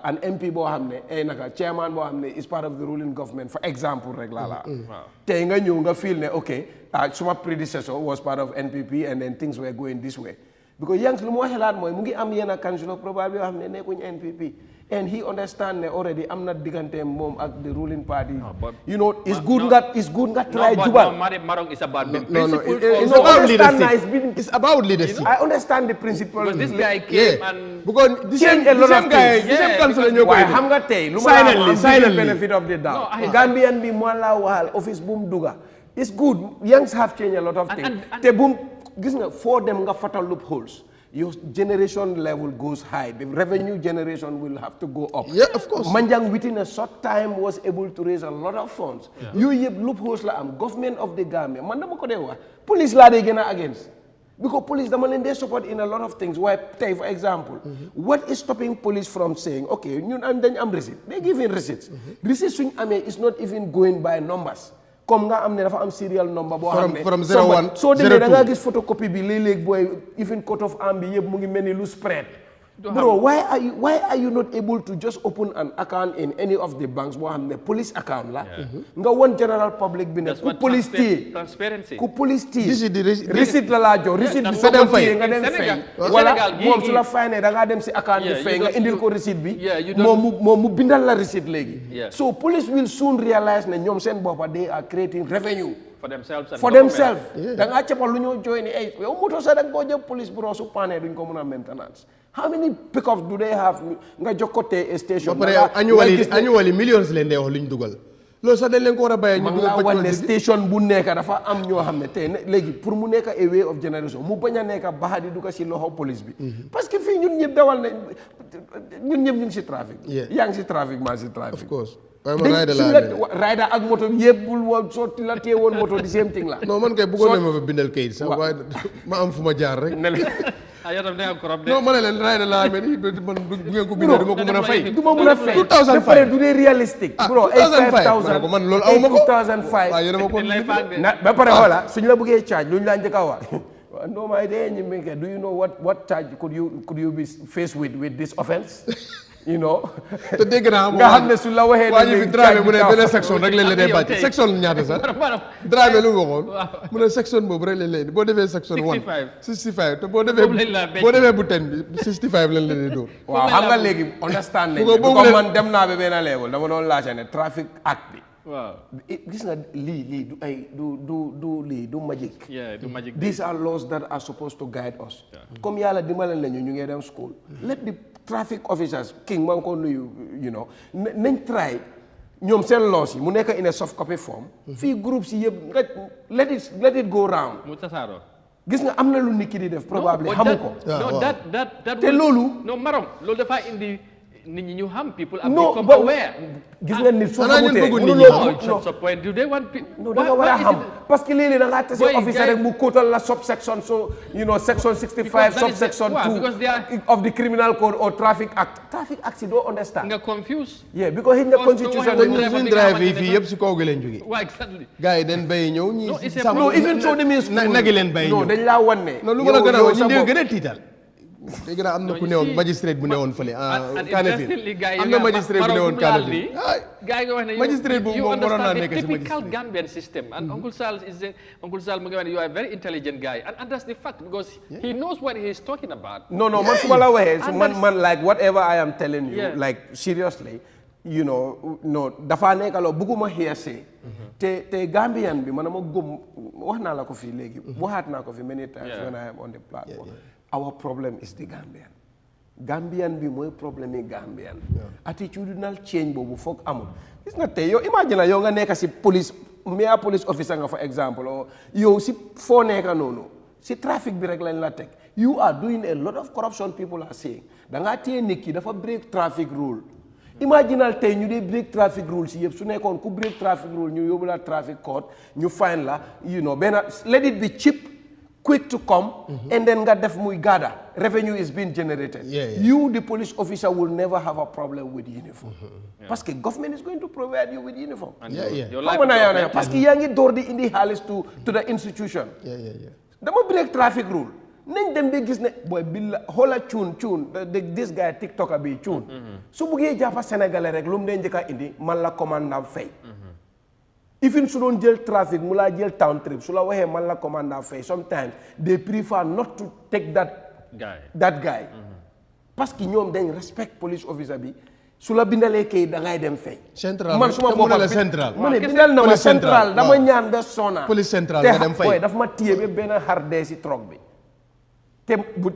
an MP boo xam ne naka chairman boo xam ne is part of the ruling government for example rek laa tey nga ñëw nga feel ne ok suma predecessor was part of NPP and then things were going this way because Yangs lu moo xelaat mooy mu ngi am yenn councillor probably yoo xam ne nekkuñ NPP and he understand ne already am na diggante moom ak the ruling party you know it's good nga try jubal Marong is about the principle it's about leadership I understand the principle because this guy came and because the same councillor ñoo koy xam nga tey lu ma am benefit of the doubt Gambian bi moo la waxal office bu mu duga it's good Yangs have changed a lot of things te bu gis nga foo dem nga fatal loopholes your generation level goes high. The revenue generation will have to go up. Yeah, of course. Manjang within a short time was able to raise a lot of funds. You loopholes la am government of the Gambia. Man dama ko de wax police la de gëna against. Because police dama leen dey support in a lot of things. Why take for example, what is stopping police from saying, okay, ñun am dañ am receipt. They give in receipts. Receipts suñ amé is not even going by numbers. Comme nga am ne dafa am serial number boo xam ne from 01 soo demee da ngaa gis photocopy bi léeg-léeg booy even cut off am bi yëpp mu ngi mel ni lu spread bro why are you not able to just open an account in any of the banks boo xam ne police account la nga won general public bi ne ku police téye transparency ku police téye receipt la laa jox receipt bi soo ko téye nga dem fay wala moom su la fay ne da ngaa dem si account bi fay nga indil ko receipt bi moom mu bindal la receipt léegi so police will soon realize ne ñoom seen boppa they are creating revenue for themselves da ngaa capal lu ñoo joy ni ay yow moto sax da nga koo jël police bureau su paanee duñ ko mën a maintenance how many pick-ups do they have nga jokkotee station ba pare annually millions leen dee wax lu ñu dugal loolu sax dañ leen ko war a bàyyee ñu dugal wan ne station bu nekk dafa am ñoo xam ne tey léegi pour mu nekk a way of generation mu bañ a nekk baxa di dugal si loxo police bi parce que fii ñun ñëpp dawal ne ñun ñëpp ñu ngi si trafic yaa ngi si trafic maa si trafic of course rider ak moto yëpp bul woon soo la téye woon moto di same thing la non man kay bëggoon na ma fa bindal kayit sax waaye ma am fu ma jaar rek non ma ne leen rider laa mel ni man bu ngeen ko bindee du ma ko mën a fay du ma mën a fay 2005 du dee réalistique bro 2005 man loolu aw ma ko 2005 waaw yéen a ma ko ba pare xoola suñu la bëggee charge lu ñu laa njëkk a wax no my day ñu make do you know what charge could you be faced with this offense you know te dégg naa nga xam ne su la waxee waa ñu fi Dramé mu ne benn section rek leen la dee bàcc section ñaata sax Dramé lu mu waxoon mu ne section boobu rek leen leen boo defee section 65 te boo defee bu 10 bi 65 leen leen di dóor waaw xam nga léegi understand nañ comme man dem naa ba benn level dama doon laajte ne traffic act bi waaw gis nga lii du ay du magic these are laws that are supposed to guide us comme yàlla dimbale nañu ñu ngi dem school let the traffic officers king maa ngi ko nuyu you know nañ try ñoom seen laws yi mu nekk in a soft copy form fii groupe si yëpp nga let it go round mu tasaaroo gis nga am na lu nit ki di def probably xamu ko te loolu non Marong loolu dafa indi nit ñi ñu xam people are become aware gis nga nit soo xamutee non da nga war a xam parce que léeg-léeg da ngaa tase officer rek mu kóotal la subsection so you know section 65 subsection 2 of the criminal code or traffic act si doo understand nga confuse yeah because in the constitution suñ drive yi fii yëpp si kaw gi leen jógee gars yi dañ bay ñëw ñi non even soo demee school nagi leen bay ñëw non dañ laa wan ne non lu mën a gën a wax ñu gën a tiital léegi nag am na ku newoon magistrate bu newoon fële Kanefil am na magistrate bu newoon Kanefil gars yi nga wax ne magistrate bu moom waroon naa nekk si typical Gambian system and Uncle Sal mu ngi wax ne you are a very intelligent guy and that's the fact because he knows what he is talking about non man su ma la waxee man like whatever I am telling you like seriously you know no dafa nekk loo bëgguma hearsay te Gambian bi man ma gëm wax naa la ko fii léegi waxaat naa ko fi many times when I am on the platform our problem is the Gambian Gambian bi mooy problème yi Gambian attitudinal change boobu foog amul gis nga tey yow imagine yow nga nekk si police mere police officer nga for example o yow si foo nekk noonu si trafic bi rek lañ la teg you are doing a lot of corruption people are saying da ngaa téye nit ki dafa break traffic rule imaginal tey ñu dee break traffic rule si yëpp su nekkoon ku break traffic rule ñu yóbbu la traffic court ñu fine la benn let it be cheap quick to come and then nga def muy gada revenue is being generated you the police officer will never have a problem with uniform parce que government is going to provide you with uniform parce que yaa ngi door di indi xaalis to the institution dama break traffic rule nañ dem bi gis ne boy billa xoola cuun this guy tiktoker bi cuun su buggee jàppa sénégalais rek lu mu dee njëkka indi man la commandant fay even su doon jël trafic mu laa jël town trip su la waxee man la commandant fay sometimes they prefer not to take that guy parce que ñoom dañ respect police officer bi su la bindalee kay da ngay dem fay man suma boppam central mu ne bindal na ma central dama ñaan ba sona police central nga dem fay daf ma téye ba benn xardee si troc bi te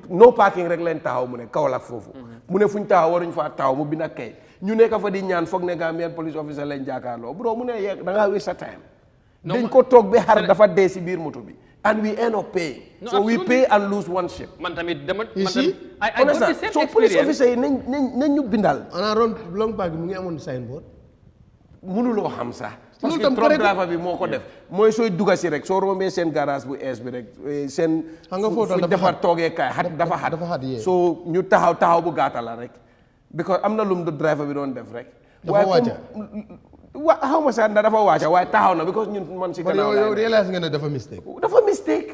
no parking rek leen taxaw mu ne Kaolack foofu mu ne fuñ taxaw waruñ faa taxaw mu bind ak kay ñu nekk fa di ñaan foog ne Gambian police officer lañ jàkkaarloo bro mu ne da ngaa waste sa time dañ ko toog ba xar dafa dee si biir moto bi and we end up paying so we pay and lose one ship man tamit dama so police officer yi nañ ñu bindal ana ron long park mu ngi amoon signboard mënuloo xam sax parce que truck driver bi moo ko def mooy sooy dugga si rek soo rombee seen garage bu ees bi rek seen fu defar toogee kaay dafa xat soo ñu taxaw bu gaata la rek because am na lum du driver bi doon def rek dafa wàcca xaw ma sax dafa wàcca waaye taxaw na because ñun man si gannaaw yow réalise nga ne dafa mistake dafa mistake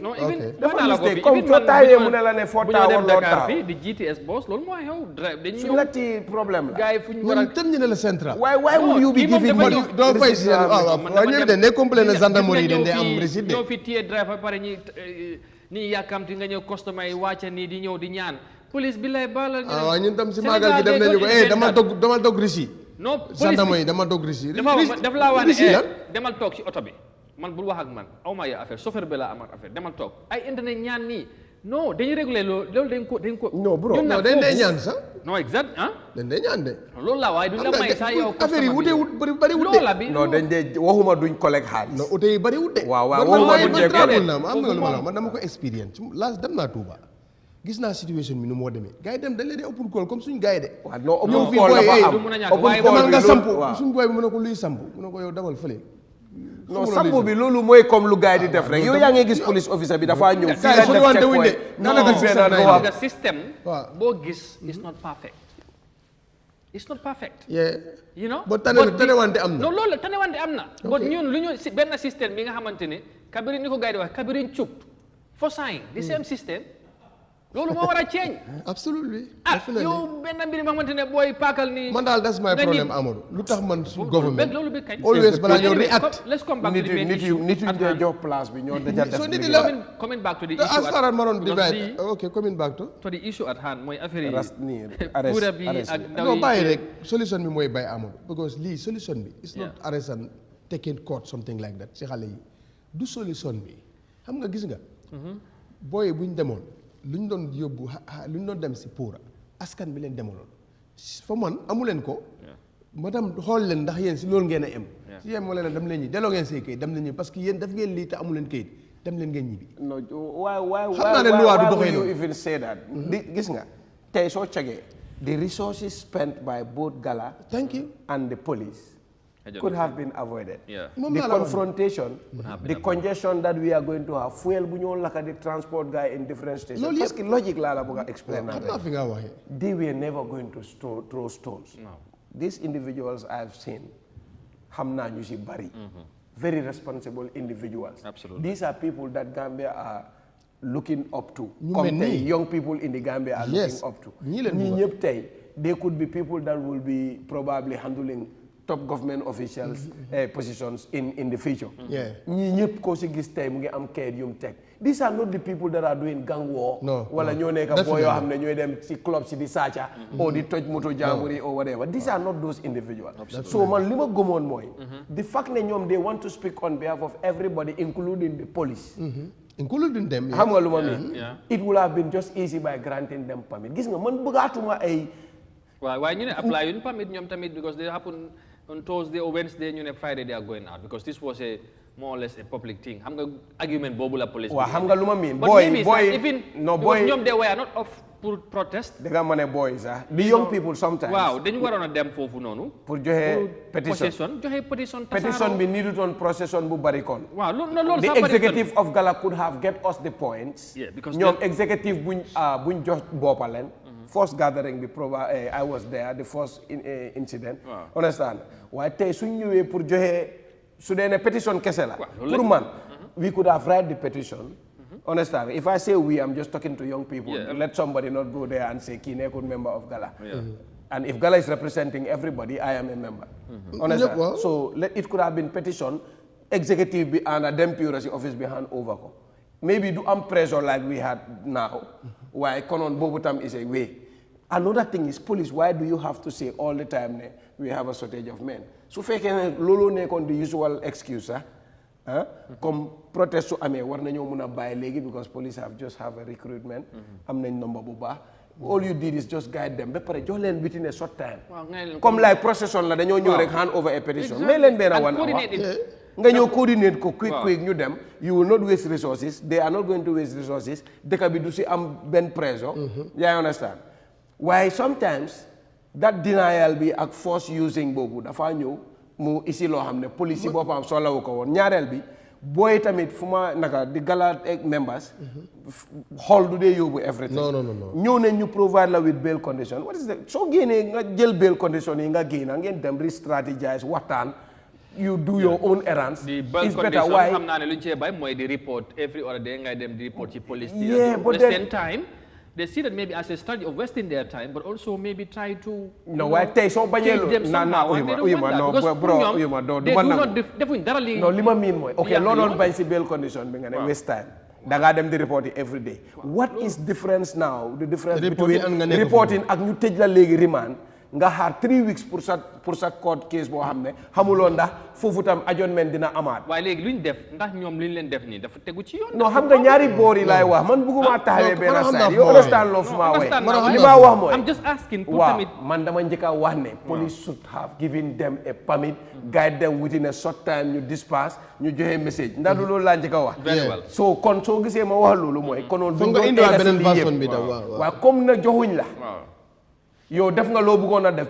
comme soo taawee mu ne la ne foo taawoo loo taxaw di GTS boss loolu mooy xew dañuy su la ci problème la gars yi fu ñu war a tëm ñu ne la central why would you be giving me doo fay si waaw ñoom de ne complain na gendarmerie de am récite ñoo fi téye driver pare ñi yàkkamti nga ñëw customer yi wàcca nii di ñëw di ñaan police bi lay baal waaw ñun tam si maagal gi dem nañu ko dama dog risi non gendarmerie dama dog risi daf laa wax ne demal toog ci oto bi man bul wax ak man aw ma ya affaire chauffeur bi la am ak affaire demal toog ay internet ñaan nii non dañuy réguler loolu dañ ko non bro non dañ dee ñaan sax non exact dañ dee ñaan de loolu la waaye duñ la may sax yow affaire yi wute bari wute non dañ dee waxuma duñ collecte xaalis non ute yi bari wute waaw waxuma duñ travel na am nga lu ma la man dama ko expérience laas dem naa Touba gis naa situation bi nu moo demee gars yi dem dañ leen di open call comme suñ gars yi de waaw non open call dafa am open call nga samp suñ booy bi mu ne ko luy samp mu ne ko yow demal fële non samp bi loolu mooy comme lu gars yi di def rek yow yaa ngi gis police officer bi dafa ñëw fii la def checkpoint non système boo gis is not perfect it's not perfect you know ba tanewante am na non loolu tanewante am na but ñun lu ñu benn système bi nga xamante ne kabirin ni ko gars yi di wax kabirin cup for sign the same system loolu moo war a change absolutely yow benn mbir mi xamante ne booy paakal ni man daal that's my problem Amadou lu tax man su government loolu bi kañ always balaa ñëw react let's come back to the main issue nit yi ñoo jox place bi ñoo daja def coming back to the issue as far as maroon divide okay coming back to the issue at hand mooy affaire yi arrest bi ak ndaw yi non bàyyi rek solution bi mooy bàyyi Amadou because lii solution bi it's not arrest and take in court something like that si xale yi du solution bi xam nga gis nga booy buñ demoon lu ñu doon yóbbu lu ñu doon dem si Poora askan bi leen demaloon fa man amu leen ko madame xool leen ndax yéen si loolu ngeen a em si yéen moo leen dem leen ñi delloo ngeen say kayit dem leen ñi parce que yéen daf ngeen lii te amu leen kayit dem leen ngeen ñibbi non why xam naa ne loi du doxee you even say that gis nga tey soo cegee the resources spent by both Gala thank you and the police could have been avoided. The confrontation, the congestion that we are going to have, fuel bu ñoo laka the transport guy in different stations. Parce que logic la bëgg explain na. They were never going to throw stones. No. These individuals I've seen, xam naa ñu ci bari. Very responsible individuals. Absolutely. These are people that Gambia are looking up to. Comme tey young people in the Gambia are looking up to. Ñi ñëpp tey, they could be people that will be probably handling top government officials positions in the future. ñii ñëpp koo si gis tey mu ngi am kayit yu mu teg. These are not the people that are doing gang war. wala ñoo nekk boo yoo xam ne ñooy dem si club si di saaca. or di toj moto jàmbur yi or whatever. These are not those individuals. So man li ma gëmoon mooy. the fact ne ñoom they want to speak on behalf of everybody including the police. including them. xam nga lu ma mean. it would have been just easy by granting them permit. gis nga man bëggaatuma ay. waaye ñu ne apply yuñ permit ñoom tamit because they happen on Thursday or Wednesday ñu ne Friday they are going out because this was a more or less a public thing xam nga argument boobu la police. waaw xam nga lu ma miin. boy ñoom they were not off pour protest. da nga ma ne boy sax the young people sometimes. waaw dañu waroon a dem foofu noonu. pour joxe petition petition bi niidutoon procession bu bari kon. waaw loolu the executive of Gala could have get us the points. ñoom executive buñ jox boppalen. First gathering bi I was there the first incident. Understand waaye tey suñ ñëwee pour joxe su dee ne petition kese la. pour man we could have read the petition. Understand if I say we I'm just talking to young people. Let somebody not go there and say kii nekkul member of Gala. And if Gala is representing everybody I am a member. Understand so it could have been petition executive bi and a dem bureaucracy office bi hand over ko. Maybe do pressure like we had now. Why konon bobu tam is a way. Another thing is police. Why do you have to say all the time we have a shortage of men? So fekene lolo nekon the usual excuse comme protest su amé war nañu mëna bay légui because police just have a recruitment am nañ number bu baax. All you did is just guide them. Be pare jox len within a short time. Comme like procession la dañu ñëw rek hand over a petition. May len ben one hour. nga ñëw coordinate ko quick ñu dem you will not waste resources they are not going to waste resources dëkk bi du si am benn pressure yaa understand waaye sometimes that denial bi ak force using boobu dafa ñëw mu isi loo xam ne police yi boppam soxlawu ko woon ñaareel bi booy tamit fu ma naka di Gala members xool du dee yóbbu everything ñëw nañ ñu provide la with bail condition what is that soo génnee nga jël bail condition yi nga génn ngeen dem re-strategize waxtaan you do your own errands. It's better. Why? The report every other day. The report to police. Yeah, but at the same time, they see that maybe as a strategy of wasting their time, but also maybe try to. No, why take so many? No, bro, they do not. Definitely. No, lima mean mo. Okay, London by bail condition, being a waste time. Daga dem the report every day. What is difference now? The difference between reporting and you take the leg remand. Nga xaar 3 weeks pour sa court case boo xam ne xamuloo ndax foofu tam adjournment dina amaat. waaye léegi luñ def ndax ñoom luñ leen def nii dafa tegu ci yoon. non xam nga ñaari boor yi laay wax man bëgguma taxawee benn side yow understand loo fu maa waxee li ma wax mooy. I'm just asking pour tamit man dama njëkk a wax ne police should have given them a permit guide them within a short time ñu disperse ñu joxe message ndax loolu laa njëkk a wax. so kon soo gisee ma wax loolu mooy. konoon duñ doon egg si lii yëpp waaw comme na joxuñ la. Yo,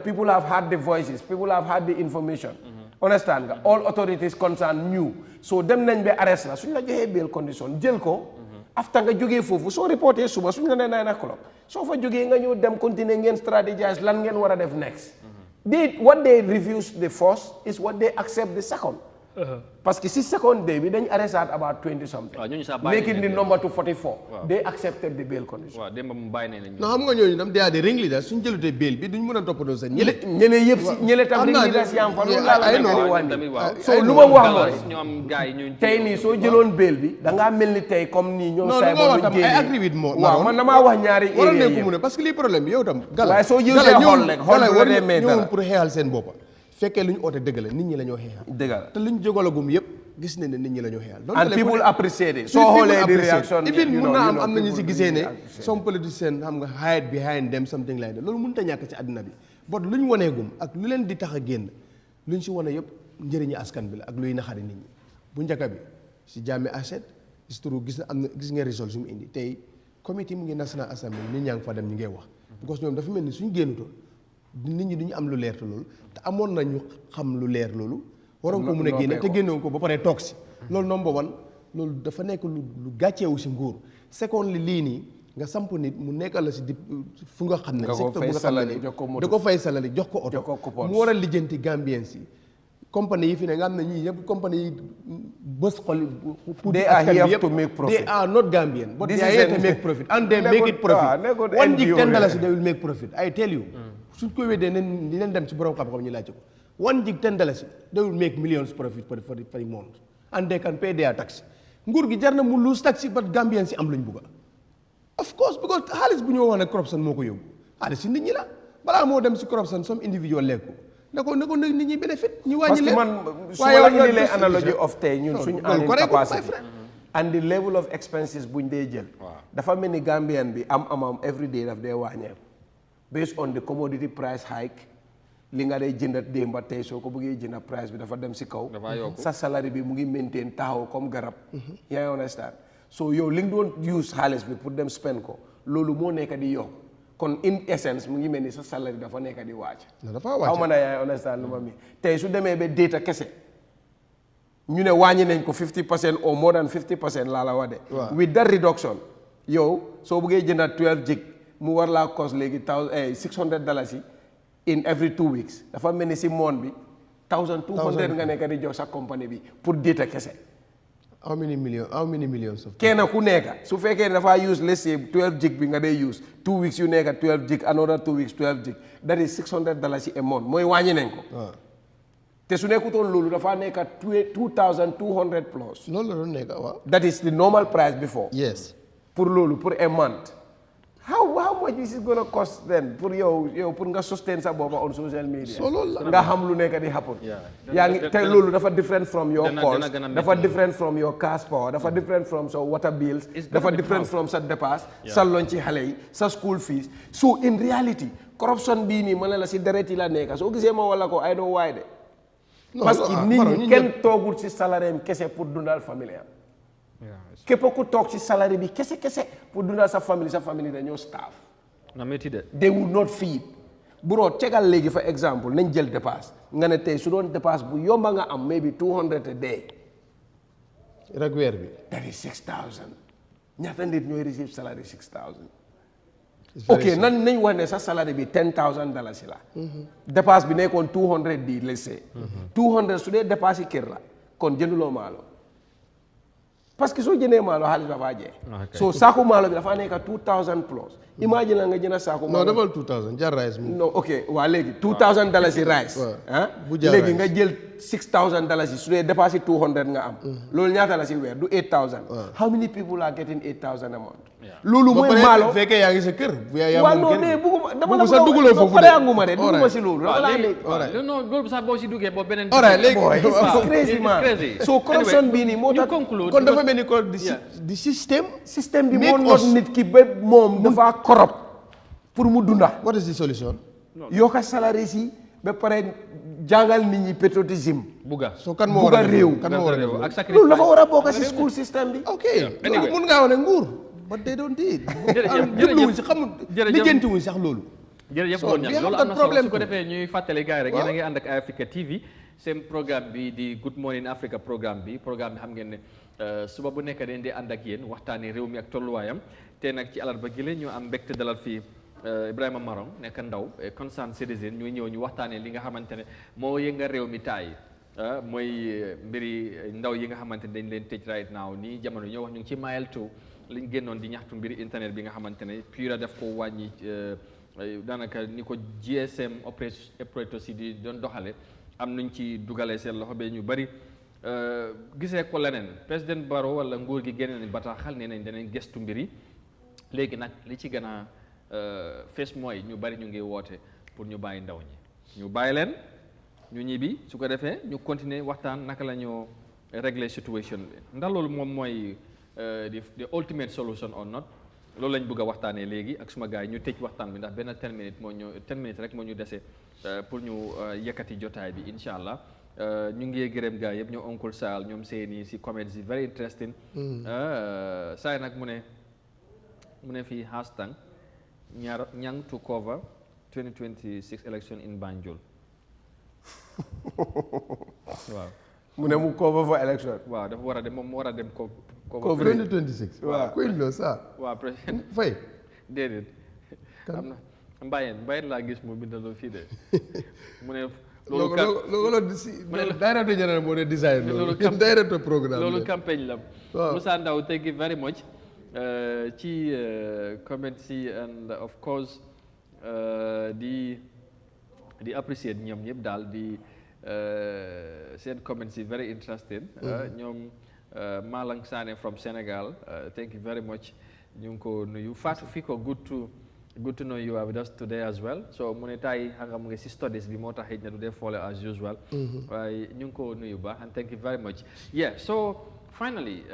people have had the voices, people have had the information. Understand? All authorities concerned knew. So them nañ be arrest la suñ la joxee bail condition jël ko after nga jógee foofu soo reporté suba suñ la nee 9 o'clock soo fa jógee nga ñëw dem continuer ngeen strategize lan ngeen war a def next. What they refuse the first is what they accept the second. Parce que si second day bi dañ arrest at about 20 something. Making the number to 44. They accepted the bail condition. non xam nga ñooñu tam they are the ringleaders suñ jëlutee bail bi duñ mën a toppatoo seen ñële yëpp si ñële tam ringleaders yaam fa loolu laa la so lu ma wax mooy tey nii soo jëloon bail bi da ngaa mel ni tey comme nii ñoom say ba luñ génne I agree with moo waaw man damaa wax ñaari waroon nañ ko mu ne parce que lii problème bi yow tam Gala waaye soo jël see xool rek xool war ne mais dara pour xeexal seen boppa fekkee lu ñu oote dëgg la nit ñi la ñoo xeexal dëgg la te lu ñu jógalagum yëpp gis nañ ne nit ñi la ñoo xeexal and people appreciate it soo xoolee di reaction even mun naa am nañu si gisee ne some politician xam nga hide behind them something like that loolu mënut a ñàkk ci àddina bi but lu ñu waneegum ak lu leen di tax a génn lu ñu si wane yëpp njëriñu askan bi la ak luy naxari nit ñi bu njëkk bi si Jammeh asset si turu gis nga result su mu indi tey comité mu ngi National Assembly nit ñaa ngi fa dem ñu ngay wax because ñoom dafa mel ni suñ génnutoon nit ñi duñu am lu leer te loolu te amoon na ñu xam lu leer loolu waroon ko mun a génne te génnewoon ko ba pare toog si loolu number one loolu dafa nekk lu gàcceewu si nguur second li lii nii nga samp nit mu nekkal la si di fu nga xam ne secteur bu nga xam ne da ko fay salari jox ko oto mu war a lijjanti Gambien si compagnie yi fi ne nga xam ne ñii yëpp compagnie yi bës xol they are here to make profit they are not Gambian but they are here to make profit and they make it profit one jig $10 they will make profit I tell you suñ ko weddee nen di leen dem ci borom xam-xam ñu laaj ko one jig $10, they will make millions profit for the month, and they can pay their tax. Nguur gi jarna mu lose tax, but Gambians am luñ buga. Of course, because xaalis bu ñu wax corruption moo ko yóbbu xaalis si nit ñi la balaa moo dem si corruption some individual lekku na ko nit ñi benefit ñu wàññi leen. parce que man su ma la indilee analogy of tey ñun suñu earning capacity and the level of expenses buñ dee jël. dafa mel ni Gambian bi am every day daf dee wàññeeku based on the commodity price hike li nga dee jëndat démba tey soo ko bëggee jënda price bi dafa dem si kaw. sa salary bi mu ngi maintain taxaw comme garab. yaa ngi understand so yow li nga doon use xaalis bi pour dem spend ko loolu moo nekk di yokk kon in essence mu ngi mel ni sa salary dafa nekk di wàcc. dafa wàcc xaw ma ne yaa understand lu ma mi tey su demee ba data kese ñu ne wàññi nañ ko 50% or more than 50% laa la wax de. with that reduction yow soo bëggee jënda 12 gig mu war laa cost léegi $600 yi in every 2 weeks dafa mel ni si moon bi 1200 nga nekk di jox sa compagnie bi pour data kese. how many millions of kenn ku nekk su fekkee dafa use let's say 12 gig bi nga day use 2 weeks yu nekk 12 gig another 2 weeks 12 gig that is $600 a month mooy wàññi nañ ko. te su nekkutoon loolu dafa nekk 2200 plus. loolu la doon nekk waaw. that is the normal price before. yes pour loolu pour a month. how much is it gonna cost then pour yow pour nga sustain sa bopp on social media. so loolu la nga xam lu nekk di happen. yaa ngi te loolu dafa different from your calls dafa different from your cash power dafa different from sa water bills dafa different from sa dépasse sa loñ ci xale yi sa school fees so in reality corruption bii nii ma ne la si deret yi la nekk soo gisee ma wala ko I don't why de. parce que nit ñi kenn toogul si salaire kese pour dundal famille am. képp ku toog ci salary bi kese pour dundal sa famille dañoo staff. na métti de. they will not feed. bro tegal léegi for example nañ jël dépasse nga ne tey su doon dépasse bu yomba nga am maybe $200 a day. rek weer bi. that is $6,000 ñaata nit ñooy receive salary $6,000. ok nañ wax ne sa salary bi $10,000 la. dépasse bi nekkoon $200 di let's say. $200 su dee dépasse yi kër la kon jënduloo maalo. parce que soo jëndee maalo xaalis dafa jeex. so saako maalo bi dafa nekk $2,000 plus. imagine nga jënd saako maalo. non defal 2000 jar rice mi. non ok waa léegi $2,000 rice. bu jar léegi nga jël $6,000 yi su dee dépassé 200 nga am. loolu ñaata la si weer du 8000. how many people are getting 8000 a month. loolu mooy maalo bu fekkee yaa ngi sa kër. waaw non mais bugguma dama la sa dugaloo foofu pare anguma de dugguma si loolu. non loolu sax boo si duggee boo beneen. crazy man so corruption bii nii moo tax kon dafa mel ni ko di système bi moo noot nit ki ba moom dafa corrupt pour mu dunda. what is the solution. yokka salaire si ba pare jàngal nit ñi patriotisme. so kan moo war a réew ak sacrifice loolu dafa war a bokk si school système bi. ok loolu mun ngaa wane nguur. but they don't do it. jubluwuñ si xamul lijjantiwuñ sax loolu. jërëjëf loolu am na solo su ko defee ñuy fàttali gars yi rek yéen a ngi ànd ak Eyeafrica TV seen programme bi di Good Morning Africa programme bi xam ngeen ne suba bu nekk dañ di ànd ak yéen waxtaanee réew mi ak tolluwaayam te nag ci alarba gi la ñu am mbégte dalal fii Ibrahima Marong nekk ndaw concerned citizen ñuy ñëw ñu waxtaanee li nga xamante ne moo yënga réew mi taay mooy mbiri ndaw yi nga xamante ne dañ leen tëj right now nii jamono ñoo wax ñu ngi ci mile 2 liñ génnoon di ñaxtu mbiri internet bi nga xamante ne pura def ko wàññi daanaka ni ko GSM operateur si di doon doxale am nuñ ci dugalee seen loxo be ñu bari gisee ko leneen président Barrow wala nguur gi génne nañ bataaxal nee nañ danañ gestu mbiri léegi nag li ci gën a fees mooy ñu bari ñu ngi woote pour ñu bàyyi ndaw ñi ñu bàyyi leen ñu ñibbi su ko defee ñu continuer waxtaan naka la ñoo régler situation bi ndax loolu moom mooy the ultimate solution or not loolu lañ bëgg a waxtaanee léegi ak suma gars yi ñu tëj waxtaan bi ndax benn 10 minutes moo ñu 10 minutes rek moo ñu dese pour ñu yëkkati jotaay bi incha allah ñu ngi gërëm gars yëpp ñoom Oncle Sall ñoom seeni si comments yi very interesting saay nag mu ne fii hashtag ñang to cover 2026 election in Banjul waaw mu ne mu cover for election. waaw dafa war a dem moom mu war a dem cover 2026 waaw kuy loo sa waaw président fay déedéet am na mbayeen laa gis mu bindaloo fii de mu ne loolu directeur général moo ne design loolu directeur programme loolu campagne la Moussa Ndaw thank you very much ci comment si and of course di appreciate ñoom ñëpp daal di seen comments yi very interesting. ñoom Malang Sané from Senegal, thank you very much. ñu ngi ko nuyu Fatou Fiko good to know you are with us today as well. So mu ne tay nga mu ngi si studies bi moo tax xëy na du dee follow as usual. waaye ñu ngi ko nuyu baax and thank you very much. Yeah, so finally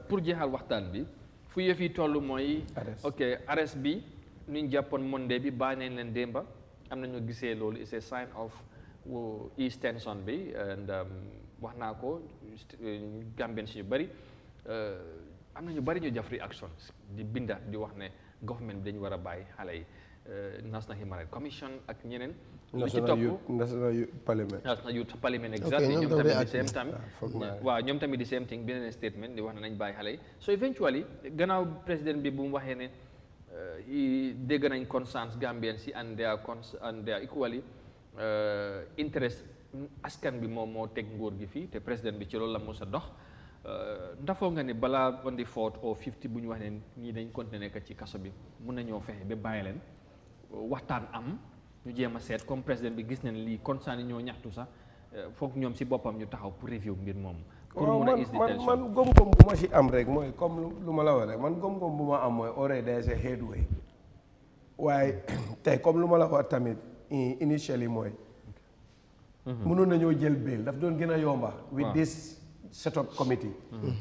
pour jeexal waxtaan bi fu yëf yi toll mooy. ok arrest bi ni ñu jàppoon Monday bi bàyyi nañ leen démba am na ñu gisee loolu it's a sign of ease tension bi and wax naa ko Gambien si ñu bëri am na ñu bëri ñu def reaction di binda di wax ne government bi dañu war a bàyyi xale yi National Human Rights Commission ak ñeneen. lu ci topp National Youth Parliament. National Youth Parliament exactly ñoom tamit di same time. waaw ñoom tamit di same thing beneen statement di wax ne nañ bàyyi xale yi so eventually gannaaw président bi bu mu waxee ne dégg nañ concerns Gambian si and they are equally interest askan bi moom moo teg nguur gi fii te président bi ci loolu la mos a dox ndafoo nga ne balaa on the 4th or 50 bu ñu wax ne ñii dañ continuer nekk ci kaso bi mun nañoo fexe ba bàyyi leen waxtaan am ñu jéem a seet comme président bi gis nañ lii concern yi ñoo ñaxtu sax foog ñoom si boppam ñu taxaw pour review mbir moom. pour mun a is man gom-gom bu ma si am rek mooy comme lu ma la wax rek man gom-gom bu ma am mooy already there is a headway waaye tey comme lu ma la wax tamit initially mooy. mënoon nañoo jël bail daf doon gën a yomba. with this set up committee.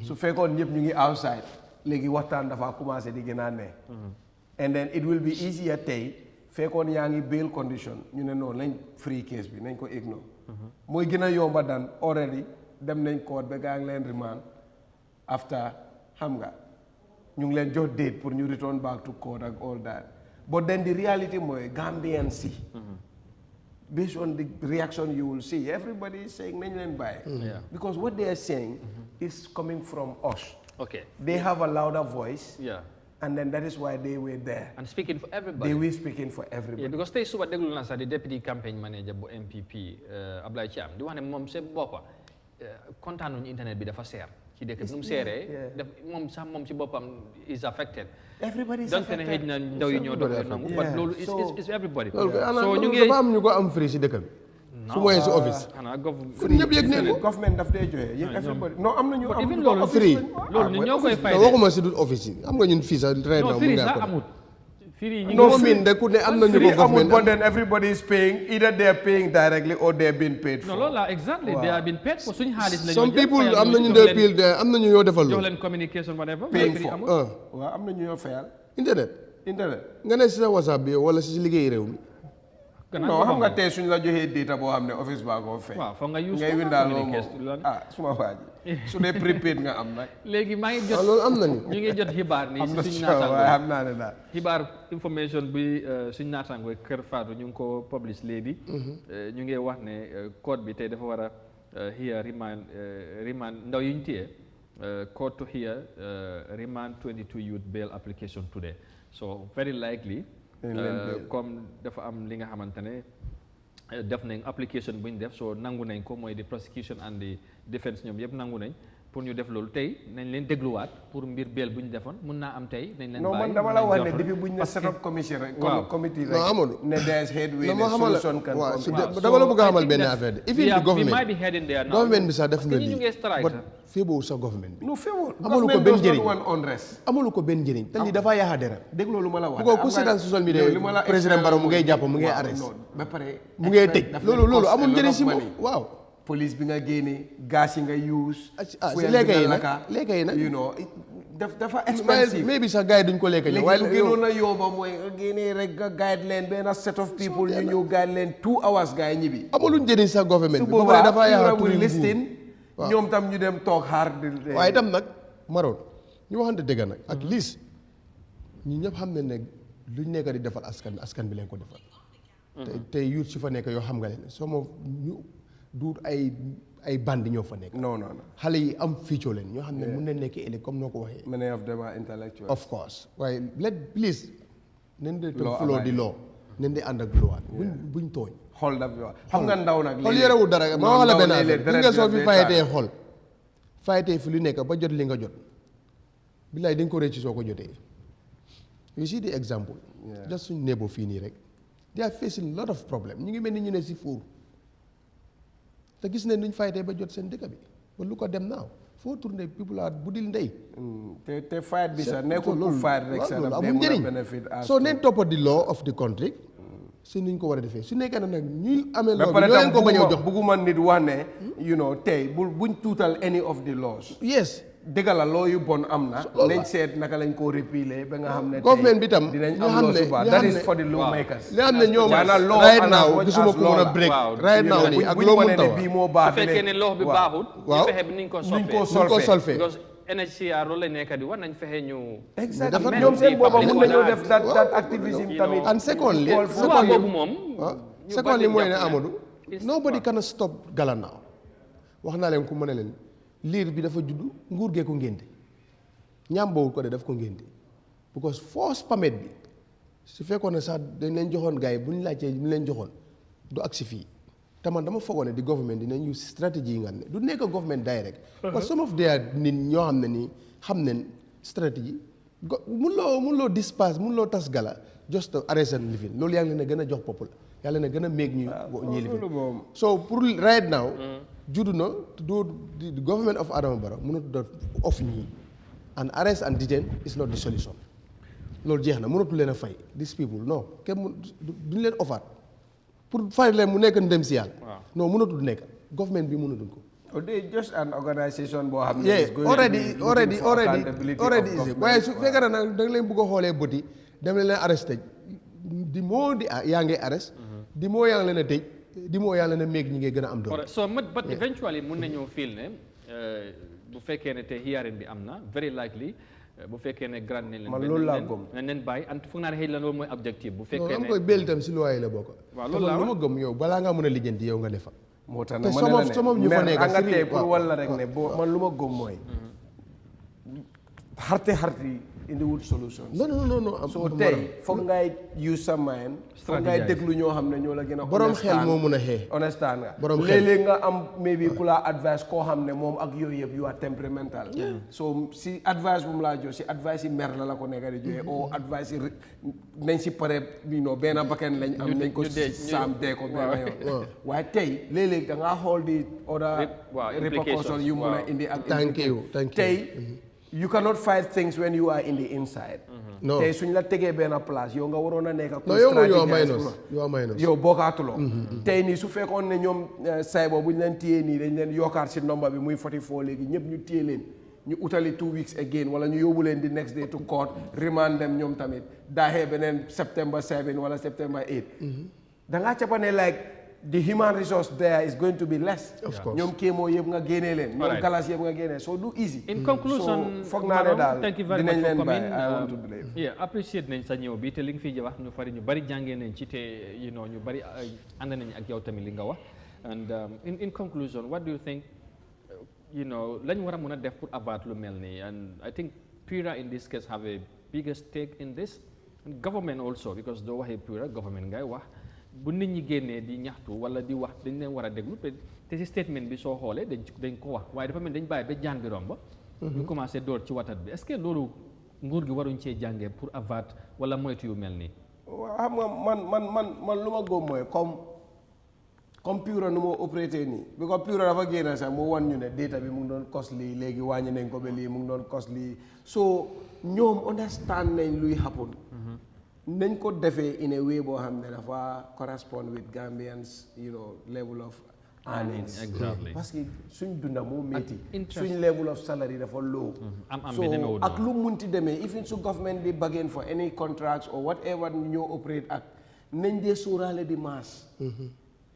su fekkoon ñëpp ñu ngi outside léegi waxtaan dafa commencé di gën a ne. and then it will be easier tey fekkoon yaa ngi bail condition ñu ne noonu nañ free case bi nañ ko ignore. mooy gën a yomba dan already dem nañ court ba gaa ngi leen remand after xam nga ñu ngi leen jox date pour ñu return back to court ak all that but then the reality mooy Gambian si. Based on the reaction you will see, everybody is saying nañ leen bàyyi. Because what they are saying is coming from us. Okay. They have a louder voice. Yeah. And then that is why they were there. And speaking for everybody. They were speaking for everybody. Yeah, because tey suba déglu naa sax di deputy campaign manager bu MPP Ablaye Thiam di wax ne moom seen boppa kontaanuñu internet bi dafa seer ci dëkk bi nu mu seeree moom si boppam is affected. Everybody is affected. Donte ne xëy na ndaw yi ñoo doxee nangu. But loolu is everybody. So ñu ngi dafa am ñu ko am free si dëkk bi. su mooy si office. ñëpp yëg nañ ko. Government daf dee joxe yëg everybody. non am na ñu am ko free. loolu ñun ñoo koy fay waxuma si du office yi am nga ñun fii sax ren na mu nga ko. No mean de ku ne am na ñu ko government. But then everybody is paying either they are paying directly or they are being paid for. No loolu la exactly they are being paid for suñu xaalis la. Some people am na ñu dee pile de am na ñu yoo defal loolu. jox leen communication whatever. paying for waaw am na ñu yoo fayal. internet. internet. nga ne si sa WhatsApp bi wala si liggéey réew mi. non xam nga tey suñu la joxee data boo xam ne office baa koo fay. waaw foog nga use ngay windaal moom suma waa ji su dee prepaid nga am nag. léegi maa ngi jot loolu am nañu. ñu ngi jot xibaar nii si suñu naataango waaye xam naa ne daal. xibaar information bi suñu naataango Kër Fatou ñu ngi ko publish léegi. ñu ngi wax ne code bi tey dafa war a hear remand ndaw yi ñu téye court to hear remand 22 youth bail application today so very likely. comme dafa am li nga xamante ne def nañ application bu ñu def so nangu nañ ko mooy di prosecution and the defense ñoom yëpp nangu nañ pour ñu def loolu tey nañ leen dégluwaat pour mbir beel bu ñu defoon mun naa am tey nañ leen bàyyi. non man dama la wax ne depuis bu ñu ne set up commission rek. waaw committee rek. non amul ne there's headway ne solution kan. dama la bëgg a xamal benn affaire de. even the government bi sax def na lii féeboo sa government bi. non féeboo amalu ko benn njëriñ amalu ko benn njëriñ te lii dafa yaaxa dara. dégg loolu ma la wax. bu ko ku seetaan social media président Barrow mu ngay jàpp mu ngay arrest. ba pare mu ngay tëj loolu amul njëriñ si moom waaw. police bi nga génne gas yi nga use. si lekka yi nag you know dafa expensive. mais bi sax gars yi duñ ko lekka ñëw. waaye lu gënoon a yomba mooy nga génne rek nga guide leen benn set of people ñu ñëw guide leen 2 hours gars yi ñibbi. amul njëriñ sax government bi. su boobaa dafa yaatu ñoom tam ñu dem toog xaar. waaye itam nag Maroon ñu waxante dëgg nag at least ñu ñëpp xam ne ne luñ nekk di defal askan bi leen ko defal. te youth si fa nekk yoo xam nga leen soo ma ñu duut ay bandi ñoo fa nekk. non xale yi am fiicoo leen ñoo xam ne mun na nekk ëllëg comme noo ko waxee. many of them are intellectual. of course waaye please nen de toog fuloo di loo nen de ànd ak luwaat buñ tooñ. xol daf xam nga ndaw nag. xol yorewul dara ma wax la benn affaire bi nga soo fi fayatee xol fayatee fi lu nekk ba jot li nga jot billaay dañ ko rëcc soo ko jotee. you see the example. just suñ nebo fii nii rek they are facing lot of problem ñu ngi mel ni ñu ne si fuur te gis ne nuñ faytee ba jot seen dëkk bi ba lu ko dem naaw foo tourné people are budil ndey. te fight bi sax nekkul ku fight rek sax daf amul njëriñ soo neen toppa di law of the country si nuñ ko war a defee su nekkee nag ñuy amee law bi ñoo leen ko bañ a jox bugguma nit wax ne tey buñ tuutal any of the laws. yes dëgg la loo yu bon am na. nañ seet naka lañ koo repealer ba nga xam ne. government bi tam dinañ am loo suba that is for the lawmakers. li xam ne ñoom right now gisuma ko mën a break right now nii ak loo mun taw bii moo baax su fekkee ne loo bi baaxut. waaw ñu fexe bi niñ ko solfee because NHCR loolu lañ nekk di war nañ fexe ñu. exactement ñoom seen booba mun nañoo def that activism tamit. and secondly boobu moom. secondly mooy ne Amadou. nobody can stop Gala now wax naa leen ku mën a leen. liir bi dafa juddu nguur gee ko ngénte ñaam boobu ko de daf ko ngénte because force permit bi su fekkoon ne sax dañ leen joxoon gars yi bu ñu laajtee ñu leen joxoon du agsi fii te man dama foogoon ne di government dinañ use stratégie yi nga xam ne du nekk government direct parce que some of their nit ñoo xam ne nii xam ne stratégie mun loo dispasse mun loo tas Gala just arrest and living loolu yaa ngi leen a gën a jox popula yaa leen a gën a méeg ñuy living so pour right now juddu na the government of Adama Barrow mënut a off ñii and arrest and detain is not the solution loolu jeex na mënatu leen a fay these people non kenn duñ leen offaat pour fay leen mu nekk ndem si yàlla non mënatul nekk government bi mënatuñ ko. they just an organisation boo xam ne. already is waaye su fekkee ne nag da nga leen bëgg a xoolee bëti dem leen arresté di moo di yaa ngi arrest di moo yaa ngi leen a tëj di moo yaa ngi leen a méeg ñi ngay gën a am doole. so but eventually mun nañoo feel ne bu fekkee ne te hearing bi am na very likely bu fekkee ne grand nañ leen. man loolu laa gëm nañ leen bàyyi and foog naa ne xëy na loolu mooy objectif bu fekkee ne am koy béel itam si loi yi la bokk. waaw loolu laa lu ma gëm yow balaa ngaa mën a lijjanti yow nga ne fa. moo tax te na ma ne some of ñu fa nekk angatee pour walla rek ne boo man lu ma gëm mooy xarti indiwul solution. non so tey foog ngay use sa mind foog ngay déglu ñoo xam ne ñoo la gën a borom xel moo mun a xee understand nga borom xel léeg-léeg nga am maybe ku la advice koo xam ne moom ak yooyu yëpp yu are temperamental so si advice bu mu laa jox si advice yi mer la ko nekk di joxe o advice yi nañ si pare benn bakkan lañ am nañ ko saam dee ko benn yoon waaye tey léeg-léeg da ngaa xool di other repercussions yu mun a indi ak tey you cannot fight things when you are in the inside. No. tey suñ la tegee benn place yow nga waroon a nekk. non yow minus yow bokkaatuloo. tey nii su fekkoon ne ñoom say boobu bu ñu leen téyee nii dañ leen yokkaat si nomba bi muy 44 léegi ñëpp ñu téye leen ñu utali 2 weeks again wala ñu yóbbu leen di next day to court remand them ñoom tamit daaxee beneen September 7 wala September 8. da ngaa cappa ne like the human resource there is going to be less. Of course. ñoom kéemoo yëpp nga génnee leen. ñoom galas yëpp nga génnee so du easy. in conclusion foog naa ne daal thank you very much dinañ for leen coming. bàyyi I want to believe. Yeah, appreciate nañ sa ñëw bi te li nga fiy wax ñu bari jàngee nañ ci te ñu bari ànd nañ ak yow tamit li nga wax and in conclusion what do you think lañ war a mën a def pour avert lu mel nii and I think PURA in this case have a bigger stake in this and government also because doo waxee PURA government ngay wax bu nit ñi génnee di ñaxtu wala di wax dañ leen war a déglu te si statement bi soo xoolee dañ ko wax waaye dafa mel dañ bàyyi ba jaan bi romb ñu commencé door ci watat bi est-ce que loolu nguur gi waruñ cee jàngee pour avert wala moytu yu mel nii. waaw xam nga man lu ma góob mooy comme PURA nu moo opératé nii because PURA dafa génn sax mu wan ñu ne data bi mu ngi doon cost lii léegi wàññi nañ ko ba lii mu ngi doon cost lii so ñoom understand nañ luy happen nañ ko defee in a way boo xam ne dafa correspond with Gambians level of earnings. Exactly. parce que suñ dunda moo métti suñ level of salary dafa low so ak lu munti demee even su government di bargain for any contracts or whatever ñoo operate ak nañ dee sóoraale di maas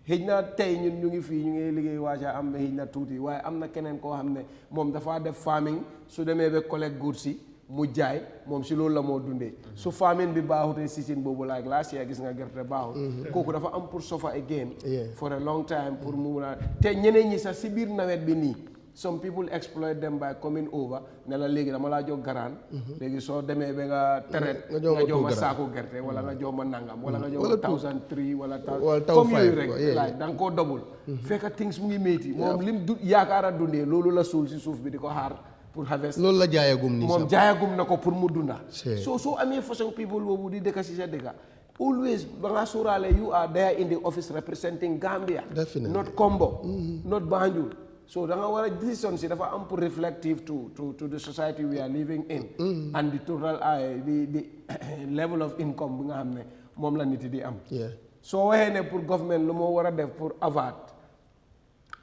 xëy na tey ñun ñu ngi fii ñu ngi liggéey waaja am na xëy na tuuti waaye am na keneen koo xam ne moom dafa def farming su demee ba collect goods si mu jaay moom si loolu la moo dundee su famine bi baaxutee season boobu like last year gis nga gerte baaxut kooku dafa am pour suffer again for a long time pour mu mun a te ñeneen ñi sax si biir nawet bi nii some people exploit them by coming over ne la léegi dama laa jox garaan léegi soo demee ba nga teret nga jox ma saako gerte wala nga jox ma nangam wala nga jox ma 1003 wala comme yooyu rek like da nga koo dobul fekka things mu ngi métti moom lim du yaakaar a dundee loolu la suul si suuf bi di ko xaar pour harvest loolu la jaayagum nii moom jaayagum na ko pour mu dunda soo amee façon people boobu di dëkka si sa dëkka always you are there in the office representing Gambia. Definitely. Not Combo, not Banjul. So the decision is reflective to the society we are living in and the total the level of income mom la nit di am. So when pour government lu mo wara def pour avert,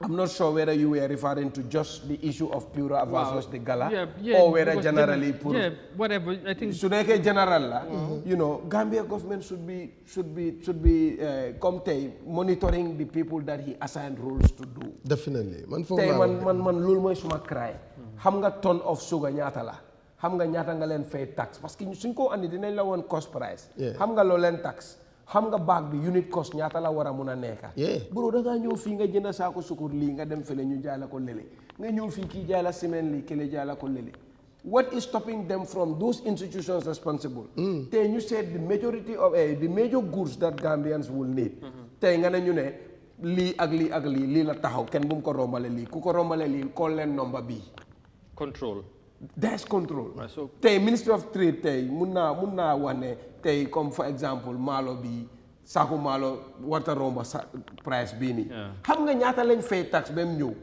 I'm not sure whether you were referring to just the issue of Pura versus the Gala, or whether generally put. Yeah, whatever. I think. So general, you know, Gambia government should be monitoring the people that he assigned roles to do. Definitely. Man lul moy suma cry. Xam nga ton of sugar ñaata la. Xam nga ñaata nga len fay tax parce que suñ ko andi dinañ la won cost price. Xam nga lo len tax. Xam nga bag bi unit cost ñaata la wara mëna nekka. Bro da nga ñëw fi nga jënd saako sukur li nga dem fele ñu jaay la ko lele. Nga ñëw fi ki jaay la cement li kele jaay la ko lele. What is stopping them from those institutions responsible? Then you said the majority of the major goods that Gambians will need. Tay nga ne ñu ne li ak li la taxaw ken bu ko rombale li ku ko rombale li call len number bi. Control. That's control. Right, so tay Ministry of Trade tay mun na wax ne tay comme for example malo bi saako malo warta romba price bi ni. Xam nga ñaata lañ fay tax bem ñew.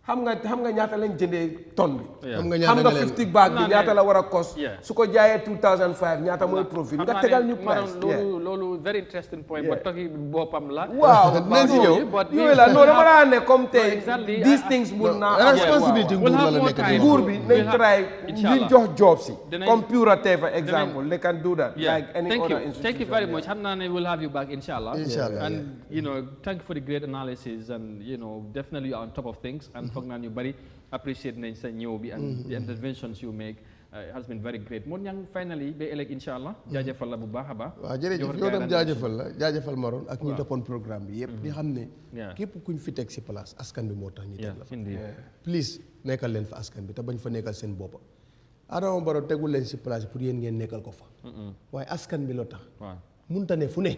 Xam nga ñaata lañ jëndee tonne bi. Xam nga 50 bag bi ñaata la war a cost. Su ko jaayee 2005 ñaata mooy profit. nga tegal ñu price. loolu very interesting point. ba togi boppam la. waaw nañ si ñëw. yooyu la non dama la ne comme tey. these things mun naa. responsibility nguur la nekk nii. nguur bi nañ try ñu jox job si. comme Pura tey for example they can do that. like any other institution. Thank you very much. xam naa ne we'll have you back inshallah. And yeah. Thank you for the great analysis and definitely you are on top of things and foog naa ñu bari appreciate nañ sa ñëw bi and the interventions you make has been very great. Mon ñang finally ba ëllëg inshallah jaajëfal la bu baax a baax. waaw jërëjëf yow tam jaajëfal Maron ak ñi toppoon programme bi yëpp di xam ne képp kuñ fi teg si place askan bi moo tax ñu teg la fa. Please nekkal leen fa askan bi te bañ fa nekkal seen boppa Adama Barrow tegul leen si place pour yéen ngeen nekkal ko fa waaye askan bi loo tax munta ne fu ne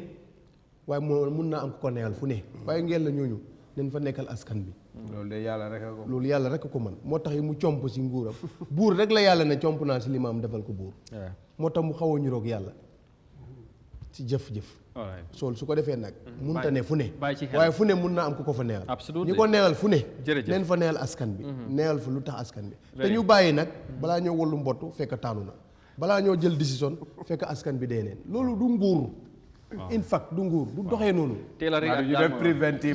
waaye mun naa am ko neexal fu ne waaye ngeen la ñooñu nañ fa nekkal askan bi. loolu yàlla rek ko man moo tax mu comp si nguuram buur rek la yàlla ne comp naa si li ma am defal ko buur moo tax mu xaw a ñuroog yàlla si jëf-jëf sool su ko defee nag munta ne fu ne waaye fu ne mun naa am ku ko fa neexal ñi ko neexal fu ne neen fa neexal askan bi neexal fa lu tax askan bi te ñu bàyyi nag balaa ñoo wallu mbottu fekk taanu na balaa ñoo jël décision fekk askan bi dee neen loolu du nguur in fact du nguur du doxee noonu.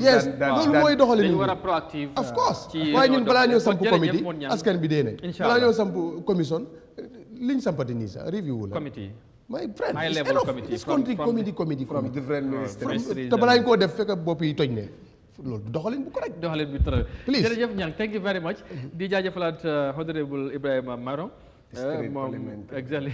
yes loolu mooy doxalin ñu war a proactive of course waaye ñun balaa ñoo samp comité askan bi dee nañ balaa ñoo samp commission liñ sampati nii sax review la my friend it's committee te balaa ñu koo def fekk bopp yi toj ne loolu doxalin bu correct doxalin bi trop please jërëjëf Niang thank you very much di jaajëfalaat honorable Ibrahima Maron exactly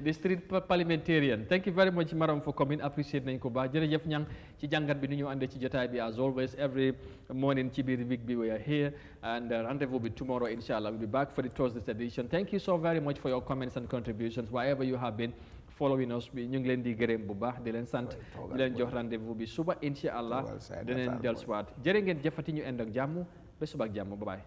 the street parliamentarian. Thank you very much Maram for coming, appreciate nañ ko baax jërëjëf Niang ci jàngat bi ni ñu àndee ci jotaay bi as always every morning ci biir week bi we are here and rendezvous bi tomorrow inshallah we'll be back for the Thursday edition. Thank you so very much for your comments and contributions wherever you have been following us bi ñu ngi leen di gërëm bu baax di leen sant di leen jox rendezvous bi suba inshallah dinañ dellusiwaat jërë ngeen jëfati ñu ànd ak jàmm ba suba ak jàmm bye bye